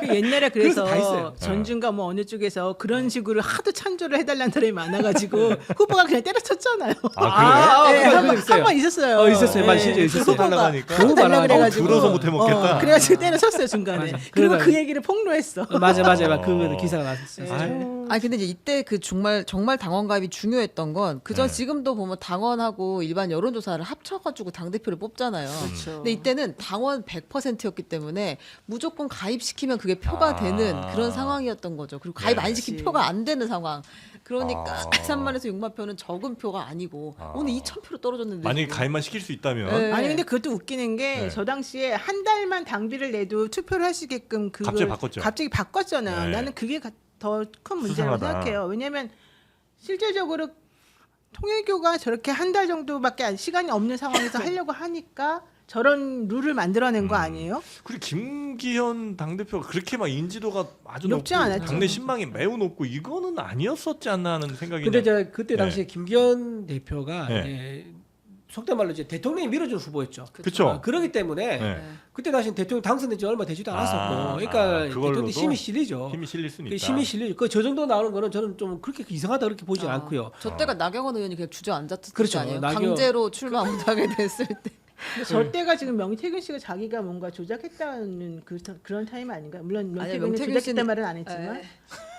그 옛날에 그래서 그래서 다 있어요. 전중가 뭐 어느 쪽에서 그런 식으로 하도 찬조를 해달라는 사람이 많아가지고 후보가 그냥 때려쳤잖아요. 그래요? 한번 있었어요. 있었어요. 맞아, 진짜 있었어요. 후보가 달라고 하니까. 하도 달라 너무 그래가지고 들어서 못해 먹겠다. 그래가지고 때려쳤어요 중간에. 맞아. 그리고 그러다가- 그 얘기를 폭로했어. 맞아. 그 기사가 나왔었어요. 아니 근데 이제 이때 그 정말 당원 가입이 중요했던 건 그전 네. 지금도 보면 당원하고 일반 여론조사를 합쳐가지고 당 대표를 뽑잖아요. 그렇죠. 근데 이때는 당원 100%였기 때문에 무조건 가입시키면 그게 표가 아. 되는 그런 상황이었던 거죠. 그리고 가입 안 시키면 그렇지. 표가 안 되는 상황. 그러니까 아. 3만에서 6만 표는 적은 표가 아니고 오늘 2,000표로 떨어졌는데 만약에 지금. 가입만 시킬 수 있다면 네. 아니 근데 그것도 웃기는 게 네. 저 당시에 한 달만 당비를 내도 투표를 할 수 있게끔 그걸 갑자기 바꿨죠. 갑자기 바꿨잖아요. 네. 나는 그게 더 큰 문제라고 수상하다. 생각해요. 왜냐하면 실질적으로 통일교가 저렇게 한 달 정도밖에 시간이 없는 상황에서 하려고 하니까 저런 룰을 만들어낸 거 아니에요? 그리고 김기현 당대표가 그렇게 막 인지도가 아주 높지 높고 않았죠. 당내 신망이 매우 높고 이거는 아니었었지 않나 하는 생각이 근데 제가 그때 당시에 네. 김기현 대표가 네. 이제 속된 말로 이제 대통령이 밀어준 후보였죠. 그렇죠. 그렇기 때문에 네. 그때 당시 대통령 당선된 지 얼마 되지도 않았었고, 그러니까 그걸로도 대통령 힘이 실리죠. 힘이 실릴 수는 그 있다. 힘이 실리죠. 그 저 정도 나오는 거는 저는 좀 그렇게 이상하다 그렇게 보지 않고요. 저 때가 나경원 의원이 그냥 주저앉았을 때 그렇죠. 아니에요? 나경- 강제로 출마 못하게 됐을 때. 근데 저 때가 지금 명태균 씨가 자기가 뭔가 조작했다는 그런 타임 아닌가? 물론 아니요, 명태균은 명태균 조작했단 씨는- 말은 안 했지만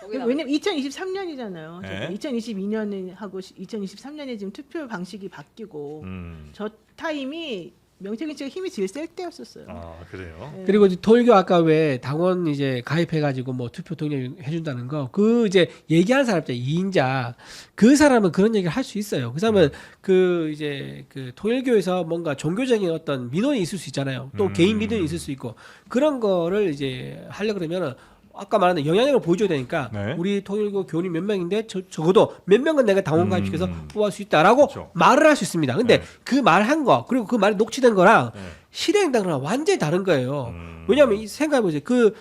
왜냐면 2023년이잖아요. 네. 2022년하고 2023년에 지금 투표 방식이 바뀌고 음. 저 타임이 명태균 씨가 힘이 제일 셀 때였었어요. 아 그래요. 네. 그리고 이제 토일교 아까 왜 당원 이제 가입해가지고 뭐 투표 동의 해준다는 거 그 이제 얘기하는 사람 있잖아요. 2인자 그 사람은 그런 얘기를 할 수 있어요. 그 사람은 그 이제 그 토일교에서 뭔가 종교적인 어떤 민원이 있을 수 있잖아요. 또 개인 민원이 있을 수 있고 그런 거를 이제 하려 그러면은 아까 말한 영향력을 보여줘야 되니까 네. 우리 토일교 교원이 몇 명인데 적어도 몇 명은 내가 당원 가입시켜서 뽑을 수 있다라고 그렇죠. 말을 할 수 있습니다. 근데 네. 그 말한 거 그리고 그 말이 녹취된 거랑 네. 실행당랑 완전히 다른 거예요. 왜냐하면 생각해보세요. 그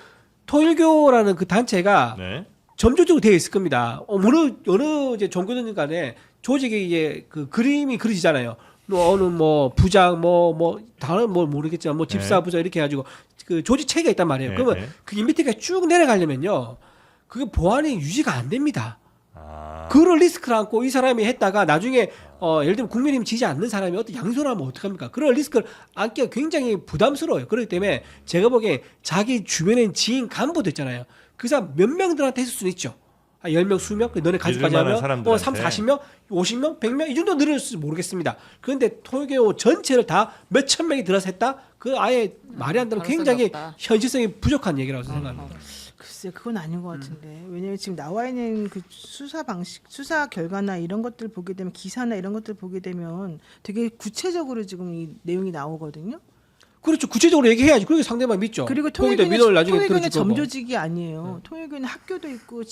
토일교라는 그 단체가 네. 점조적으로 되어 있을 겁니다. 어느 이제 종교든 간에 조직이 이제 그 그림이 그려지잖아요. 뭐 어느 뭐 부장 뭐 다른 뭐 모르겠지만 뭐 집사 네. 부장 이렇게 해가지고 그 조직 체계가 있단 말이에요. 네, 그러면 네. 그게 밑에까지 쭉 내려가려면요, 그게 보안이 유지가 안 됩니다. 아. 그걸 리스크를 안고 이 사람이 했다가 나중에 예를 들면 국민의힘 지지 않는 사람이 어떤 양손을 하면 어떡합니까? 그런 리스크를 안기가 굉장히 부담스러워요. 그렇기 때문에 제가 보기에 자기 주변에 지인 간부도 있잖아요. 그 사람 몇 명들한테 했을 수는 있죠. 한 10명, 20명, 너네 가족까지 믿을 만한 하면 사람들한테. 3, 40명, 50명, 100명 이 정도 늘을지 모르겠습니다. 그런데 토교 전체를 다 몇천 명이 들어서 했다? 그 아예 말이 안 되는 가능성이 굉장히 없다. 현실성이 부족한 얘기라고 생각합니다. 글쎄 그건 아닌 것 같은데 왜냐면 지금 나와 있는 그 수사 방식, 수사 결과나 이런 것들 보게 되면 기사나 이런 것들 보게 되면 되게 구체적으로 지금 이 내용이 나오거든요. 그렇죠. 구체적으로 얘기해야지. 그렇게 상대방 믿죠. 그리고 거기다 민원을 나중에 통일교는 들어줄 거고. 점조직이 아니에요. 통일교는 학교도 있고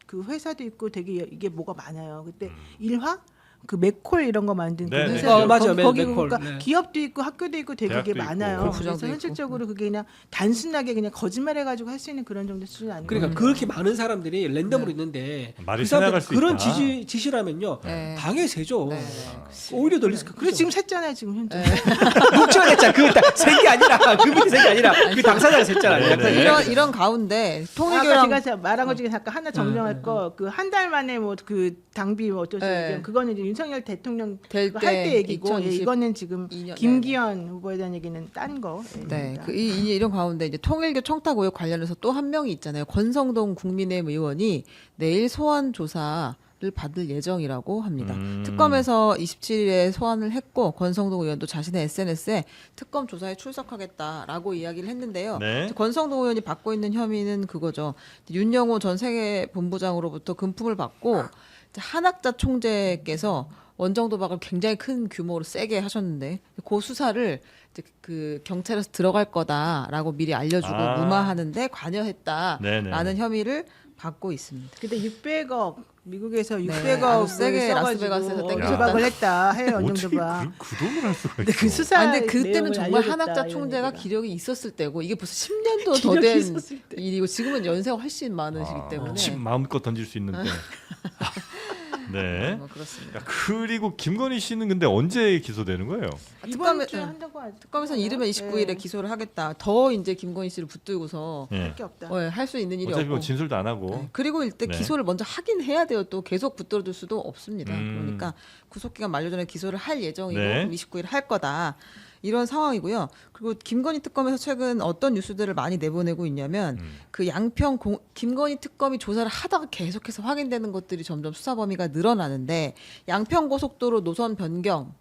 그 회사도 있고 되게 이게 뭐가 많아요. 그때 일화 그 맥콜 이런 거 만든 그 네, 네. 회사 맞아요. 거기 맥콜. 그러니까 네. 기업도 있고 학교도 있고 되게 대학도 이게 있고. 많아요. 그래서 부장도 현실적으로 그게 그냥 단순하게 그냥 거짓말해가지고 할 수 있는 그런 정도 수준 아니에요. 그러니까 그렇게 많은 사람들이 랜덤으로 있는데 말이 그 사람들 새나갈 수 그런 있다. 지시라면요 네. 당해 세죠. 네. 오히려 더 리스크 그래 크죠. 지금 샜잖아요 지금 현재. 녹취가 됐잖아. 그센게 아니라 그분이 센 게 아니라 그 당사자가 셌잖아요. 네, 그러니까 네. 이런 가운데 아까 통일교랑 제가 말한 것 중에 잠깐 하나 정정할 거 그 한 달 만에 뭐 그 당비 뭐 어쩌고 네. 저쩌고 그거는 이제 윤석열 대통령 될 할 때 때 얘기고 예, 2022 이거는 지금 년, 김기현 후보에 대한 얘기는 딴 거. 예, 네, 입니다. 이런 가운데 이제 통일교 청탁 의혹 관련해서 또 한 명이 있잖아요. 권성동 국민의힘 의원이 내일 소환 조사를 받을 예정이라고 합니다. 특검에서 27일에 소환을 했고 권성동 의원도 자신의 SNS에 특검 조사에 출석하겠다라고 이야기를 했는데요. 네. 권성동 의원이 받고 있는 혐의는 그거죠. 윤영호 전 세계본부장으로부터 금품을 받고 이제 한학자 총재께서 원정 도박을 굉장히 큰 규모로 세게 하셨는데 그 수사를 이제 그 경찰에서 들어갈 거다라고 미리 알려주고 아. 무마하는데 관여했다라는 네네. 혐의를 받고 있습니다. 그때 600억 미국에서 네, 600억 아주 세게 라스베가스에서 땡겼다. 도박을 했다. 해외 어떻게 원정도박. 그 돈을 할 수가 근데 그 있어. 수사 근데 그때는 내용을 정말 알려줬다, 한학자 이런 총재가 얘기가. 기력이 있었을 때고 이게 벌써 10년도 더 기력이 된 있었을 때. 일이고 지금은 연세가 훨씬 많으시기 때문에 침 마음껏 던질 수 있는데. 네. 뭐 그렇습니다. 야, 그리고 김건희 씨는 근데 언제 기소되는 거예요? 이번 특검에- 주에 한다고 하죠. 특검에서는 이르면 29일에 네. 기소를 하겠다. 더 이제 김건희 씨를 붙들고서 예. 할게 없다. 할 수 있는 일이 어차피 뭐 없고. 진술도 안 하고. 네. 그리고 일단 네. 기소를 먼저 하긴 해야 돼요. 또 계속 붙들어둘 수도 없습니다. 음. 그러니까 구속기간 만료 전에 기소를 할 예정이고 네. 29일 할 거다. 이런 상황이고요. 그리고 김건희 특검에서 최근 어떤 뉴스들을 많이 내보내고 있냐면 그 양평 김건희 특검이 조사를 하다가 계속해서 확인되는 것들이 점점 수사 범위가 늘어나는데 양평 고속도로 노선 변경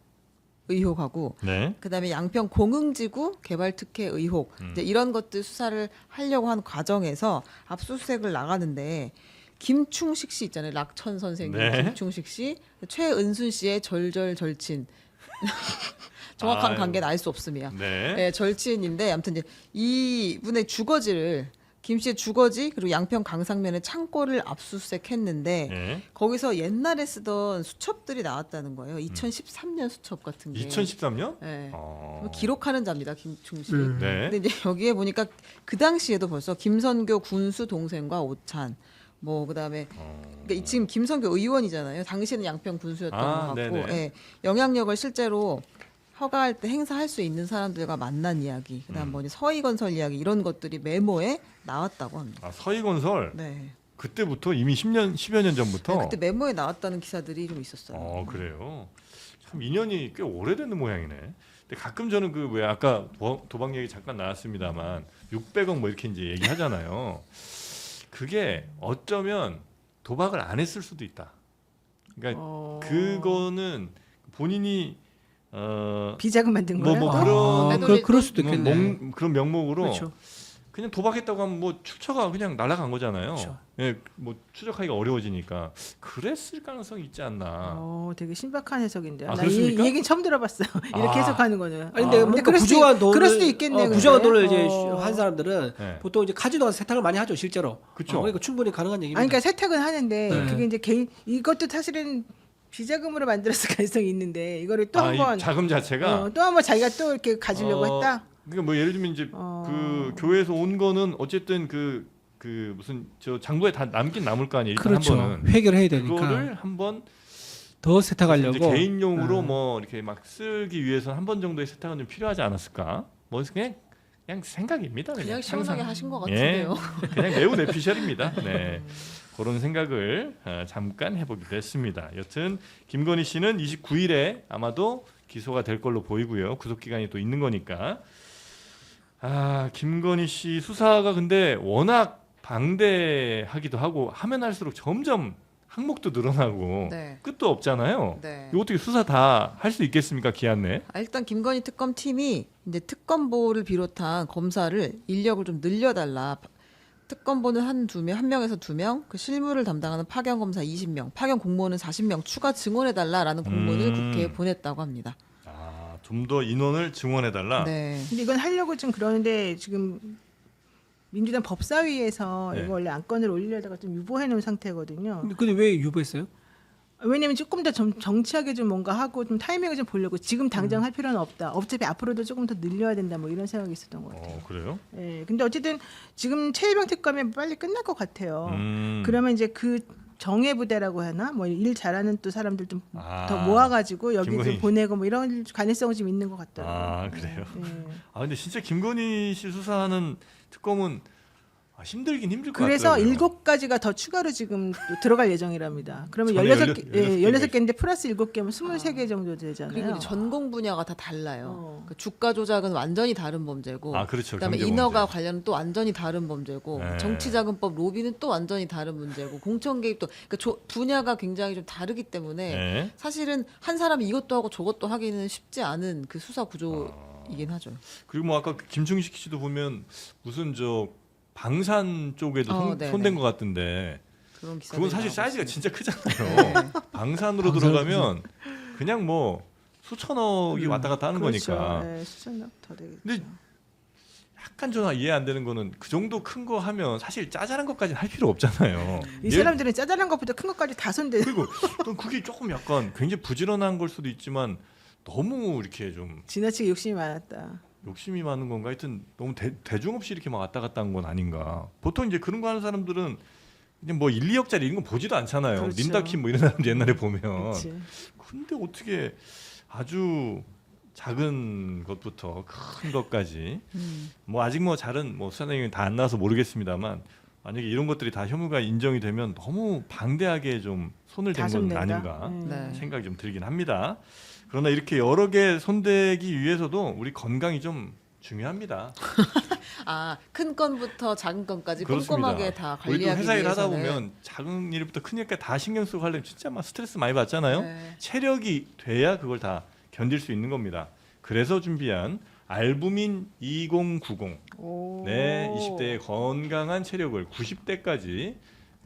의혹하고 네. 그다음에 양평 공흥지구 개발 특혜 의혹 이제 이런 것들 수사를 하려고 한 과정에서 압수수색을 나가는데 김충식 씨 있잖아요. 락천 선생님 네. 김충식 씨, 최은순 씨의 절친 정확한 아유. 관계는 알 수 없습니다. 네. 네, 절친인데 아무튼 이제 이분의 주거지를 김 씨의 주거지 그리고 양평 강상면의 창고를 압수수색했는데 네. 거기서 옛날에 쓰던 수첩들이 나왔다는 거예요. 2013년 수첩 같은 게. 2013년? 네. 어. 기록하는 자입니다, 김충식. 네. 근데 이제 여기에 보니까 그 당시에도 벌써 김선교 군수 동생과 오찬, 뭐 그다음에 그러니까 지금 김선교 의원이잖아요. 당시에는 양평 군수였던 아, 것 같고, 네네. 예, 영향력을 실제로 허가할 때 행사할 수 있는 사람들과 만난 이야기, 그다음 뭐 이제 서희건설 이야기 이런 것들이 메모에 나왔다고 합니다. 아, 서희건설 네. 그때부터 이미 10여 년 전부터. 네, 그때 메모에 나왔다는 기사들이 좀 있었어요. 그래요. 참 인연이 꽤 오래되는 모양이네. 근데 가끔 저는 그 왜 아까 도박 얘기 잠깐 나왔습니다만 600억 뭐 이렇게 이제 얘기하잖아요. 그게 어쩌면 도박을 안 했을 수도 있다. 그러니까 그거는 본인이 비자금 만든 뭐 거예요? 그런 그럴 수도 있겠네. 그런 명목으로 그렇죠. 그냥 도박했다고 하면 뭐 출처가 그냥 날아간 거잖아요. 그렇죠. 예, 뭐 추적하기가 어려워지니까 그랬을 가능성이 있지 않나. 되게 신박한 해석인데요. 아, 나 이 그렇습니까? 얘기는 처음 들어봤어요. 이렇게 아. 해석하는 거는. 아니 근데 뭔가 그럴 수도 부정한 돈을 그럴 수도 있겠네요. 부정한 근데. 돈을 이제 한 사람들은 네. 보통 이제 카지노 가서 세탁을 많이 하죠 실제로. 그쵸. 그러니까 충분히 가능한 얘기입니다. 아니 그러니까 세탁은 하는데 네. 그게 이제 개인 이것도 사실은 비자금으로 만들었을 가능성이 있는데 이거를 또 한 이 번 자금 자체가 또 한 번 자기가 또 이렇게 가지려고 했다. 그러니까 뭐 예를 들면 이제 그 교회에서 온 거는 어쨌든 그 무슨 저 장부에 다 남긴 남을 거 아니에요. 일단 그렇죠. 한 번은 회결해야 되니까 그거를 한번 더 세탁하려고. 이제 개인용으로 뭐 이렇게 막 쓰기 위해서 한 번 정도의 세탁은 좀 필요하지 않았을까? 뭐 그냥 생각입니다. 그냥 시원하게 항상. 하신 것 예, 같은데요. 그냥 매우 내피셜입니다. 네. 그런 생각을 잠깐 해보기도 했습니다. 여튼 김건희 씨는 29일에 아마도 기소가 될 걸로 보이고요. 구속 기간이 또 있는 거니까. 김건희 씨 수사가 근데 워낙 방대하기도 하고 하면 할수록 점점 항목도 늘어나고 네. 끝도 없잖아요. 네. 이거 어떻게 수사 다 할 수 있겠습니까? 기한 내? 일단 김건희 특검팀이 이제 특검보를 비롯한 검사를 인력을 좀 늘려달라. 특검보는 한 명에서 2명, 그 실무를 담당하는 파견 검사 20명, 파견 공무원은 40명 추가 증원해달라라는 공문을 국회에 보냈다고 합니다. 좀 더 인원을 증원해달라. 네. 근데 이건 하려고 좀 그러는데 지금 민주당 법사위에서 네. 이거 원래 안건을 올리려다가 좀 유보해 놓은 상태거든요. 근데 왜 유보했어요? 왜냐면 조금 더 정치하게 좀 뭔가 하고 좀 타이밍을 좀 보려고 지금 당장 할 필요는 없다. 어차피 앞으로도 조금 더 늘려야 된다. 뭐 이런 생각이 있었던 것 같아요. 그래요? 예. 근데 어쨌든 지금 최일병 특검이 빨리 끝날 것 같아요. 그러면 이제 그 정예 부대라고 하나 뭐 일 잘하는 또 사람들 좀 더 모아가지고 여기 김건희. 좀 보내고 뭐 이런 가능성이 좀 있는 것 같더라고요. 그래요? 예. 근데 진짜 김건희 씨 수사하는 특검은 힘들긴 힘들 것 그래서 같더라고요. 7가지가 더 추가로 지금 또 들어갈 예정이랍니다. 그러면 전에 16개인데 플러스 7개면 23개 정도 되잖아요. 그리고 이제 전공 분야가 다 달라요. 그 주가 조작은 완전히 다른 범죄고, 그렇죠. 그다음에 경제 인허가 범죄. 관련은 또 완전히 다른 범죄고, 네. 정치자금법 로비는 또 완전히 다른 문제고, 공천 개입도 그러니까 분야가 굉장히 좀 다르기 때문에 네. 사실은 한 사람이 이것도 하고 저것도 하기는 쉽지 않은 그 수사 구조이긴 하죠. 그리고 뭐 아까 김충식 씨도 보면 무슨 저 방산 쪽에도 네네. 손댄 것 같은데 그런 기사. 그건 사실 사이즈가 진짜 크잖아요. 방산으로 들어가면 그냥 뭐 수천억이 왔다 갔다 하는 그렇죠. 거니까. 네, 수천억 더 되겠죠. 근데 약간 저는 이해 안 되는 거는 그 정도 큰 거 하면 사실 짜잘한 것까지는 할 필요 없잖아요. 이 사람들은 짜잘한 것보다 큰 것까지 다 손대. 그리고 또 그게 조금 약간 굉장히 부지런한 걸 수도 있지만 너무 이렇게 좀 지나치게 욕심이 많았다. 욕심이 많은 건가? 하여튼 너무 대중 없이 이렇게 막 왔다 갔다 한 건 아닌가. 보통 이제 그런 거 하는 사람들은 그냥 뭐 1, 2억짜리 이런 거 보지도 않잖아요. 그렇죠. 린다킴 뭐 이런 사람들 옛날에 보면. 그렇지. 근데 어떻게 아주 작은 것부터 큰 것까지 뭐 아직 뭐 잘은 뭐 수사 내용이 다 안 나와서 모르겠습니다만 만약에 이런 것들이 다 혐의가 인정이 되면 너무 방대하게 좀 손을 댄 다 건 손댄다. 아닌가 네. 생각이 좀 들긴 합니다. 그러나 이렇게 여러 개 손대기 위해서도 우리 건강이 좀 중요합니다. 큰 건부터 작은 건까지 그렇습니다. 꼼꼼하게 다 우리도 관리하기 회사 일 하다 위해서는 보면 작은 일부터 큰 일까지 다 신경 쓰고 하려면 진짜 막 스트레스 많이 받잖아요. 네. 체력이 돼야 그걸 다 견딜 수 있는 겁니다. 그래서 준비한 알부민 2090. 오. 네, 20대의 건강한 체력을 90대까지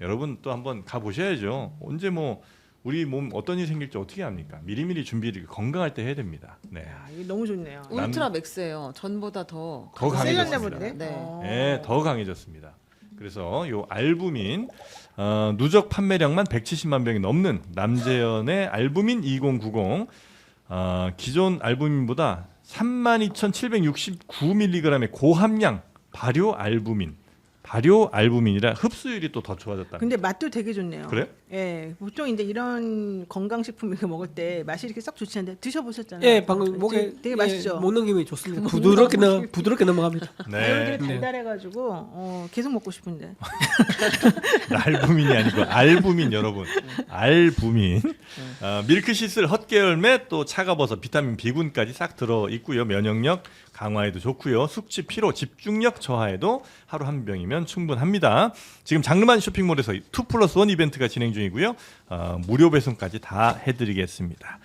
여러분 또 한번 가 보셔야죠. 언제 뭐 우리 몸 어떤 일이 생길지 어떻게 합니까? 미리미리 준비를 건강할 때 해야 됩니다. 네. 야, 이게 너무 좋네요. 울트라 맥스예요. 전보다 더 셀렸나 강해졌습니다. 본데? 네. 네, 더 강해졌습니다. 그래서 요 알부민 누적 판매량만 170만 병이 넘는 남재현의 알부민 2090 기존 알부민보다 32,769mg의 고함량 발효 알부민이라 흡수율이 또 더 좋아졌다. 근데 맛도 되게 좋네요. 그래요? 예, 보통 이제 이런 건강식품 이렇게 먹을 때 맛이 이렇게 썩 좋지 않은데 드셔보셨잖아요. 예, 방금 목에 되게 맛있죠. 못 넘김이 좋습니다. 먹는 부드럽게 넘어갑니다. 네. 되게 달달해가지고 계속 먹고 싶은데. 알부민이 아니고 알부민 여러분. 알부민. 밀크시슬 헛개열매 또 차가버섯 비타민 B군까지 싹 들어 있고요. 면역력 강화에도 좋고요. 숙취 피로 집중력 저하에도 하루 한 병이면 충분합니다. 지금 장르만 쇼핑몰에서 2+1 이벤트가 진행 중이고요. 무료 배송까지 다 해드리겠습니다.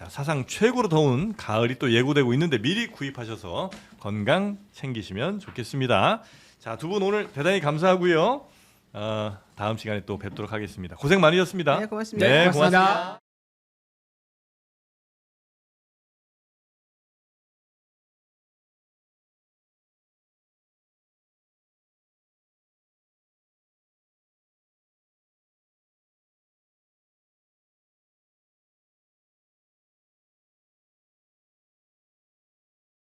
자, 사상 최고로 더운 가을이 또 예고되고 있는데 미리 구입하셔서 건강 챙기시면 좋겠습니다. 자, 두 분 오늘 대단히 감사하고요. 다음 시간에 또 뵙도록 하겠습니다. 고생 많으셨습니다. 네, 고맙습니다. 네, 고맙습니다. 고맙습니다.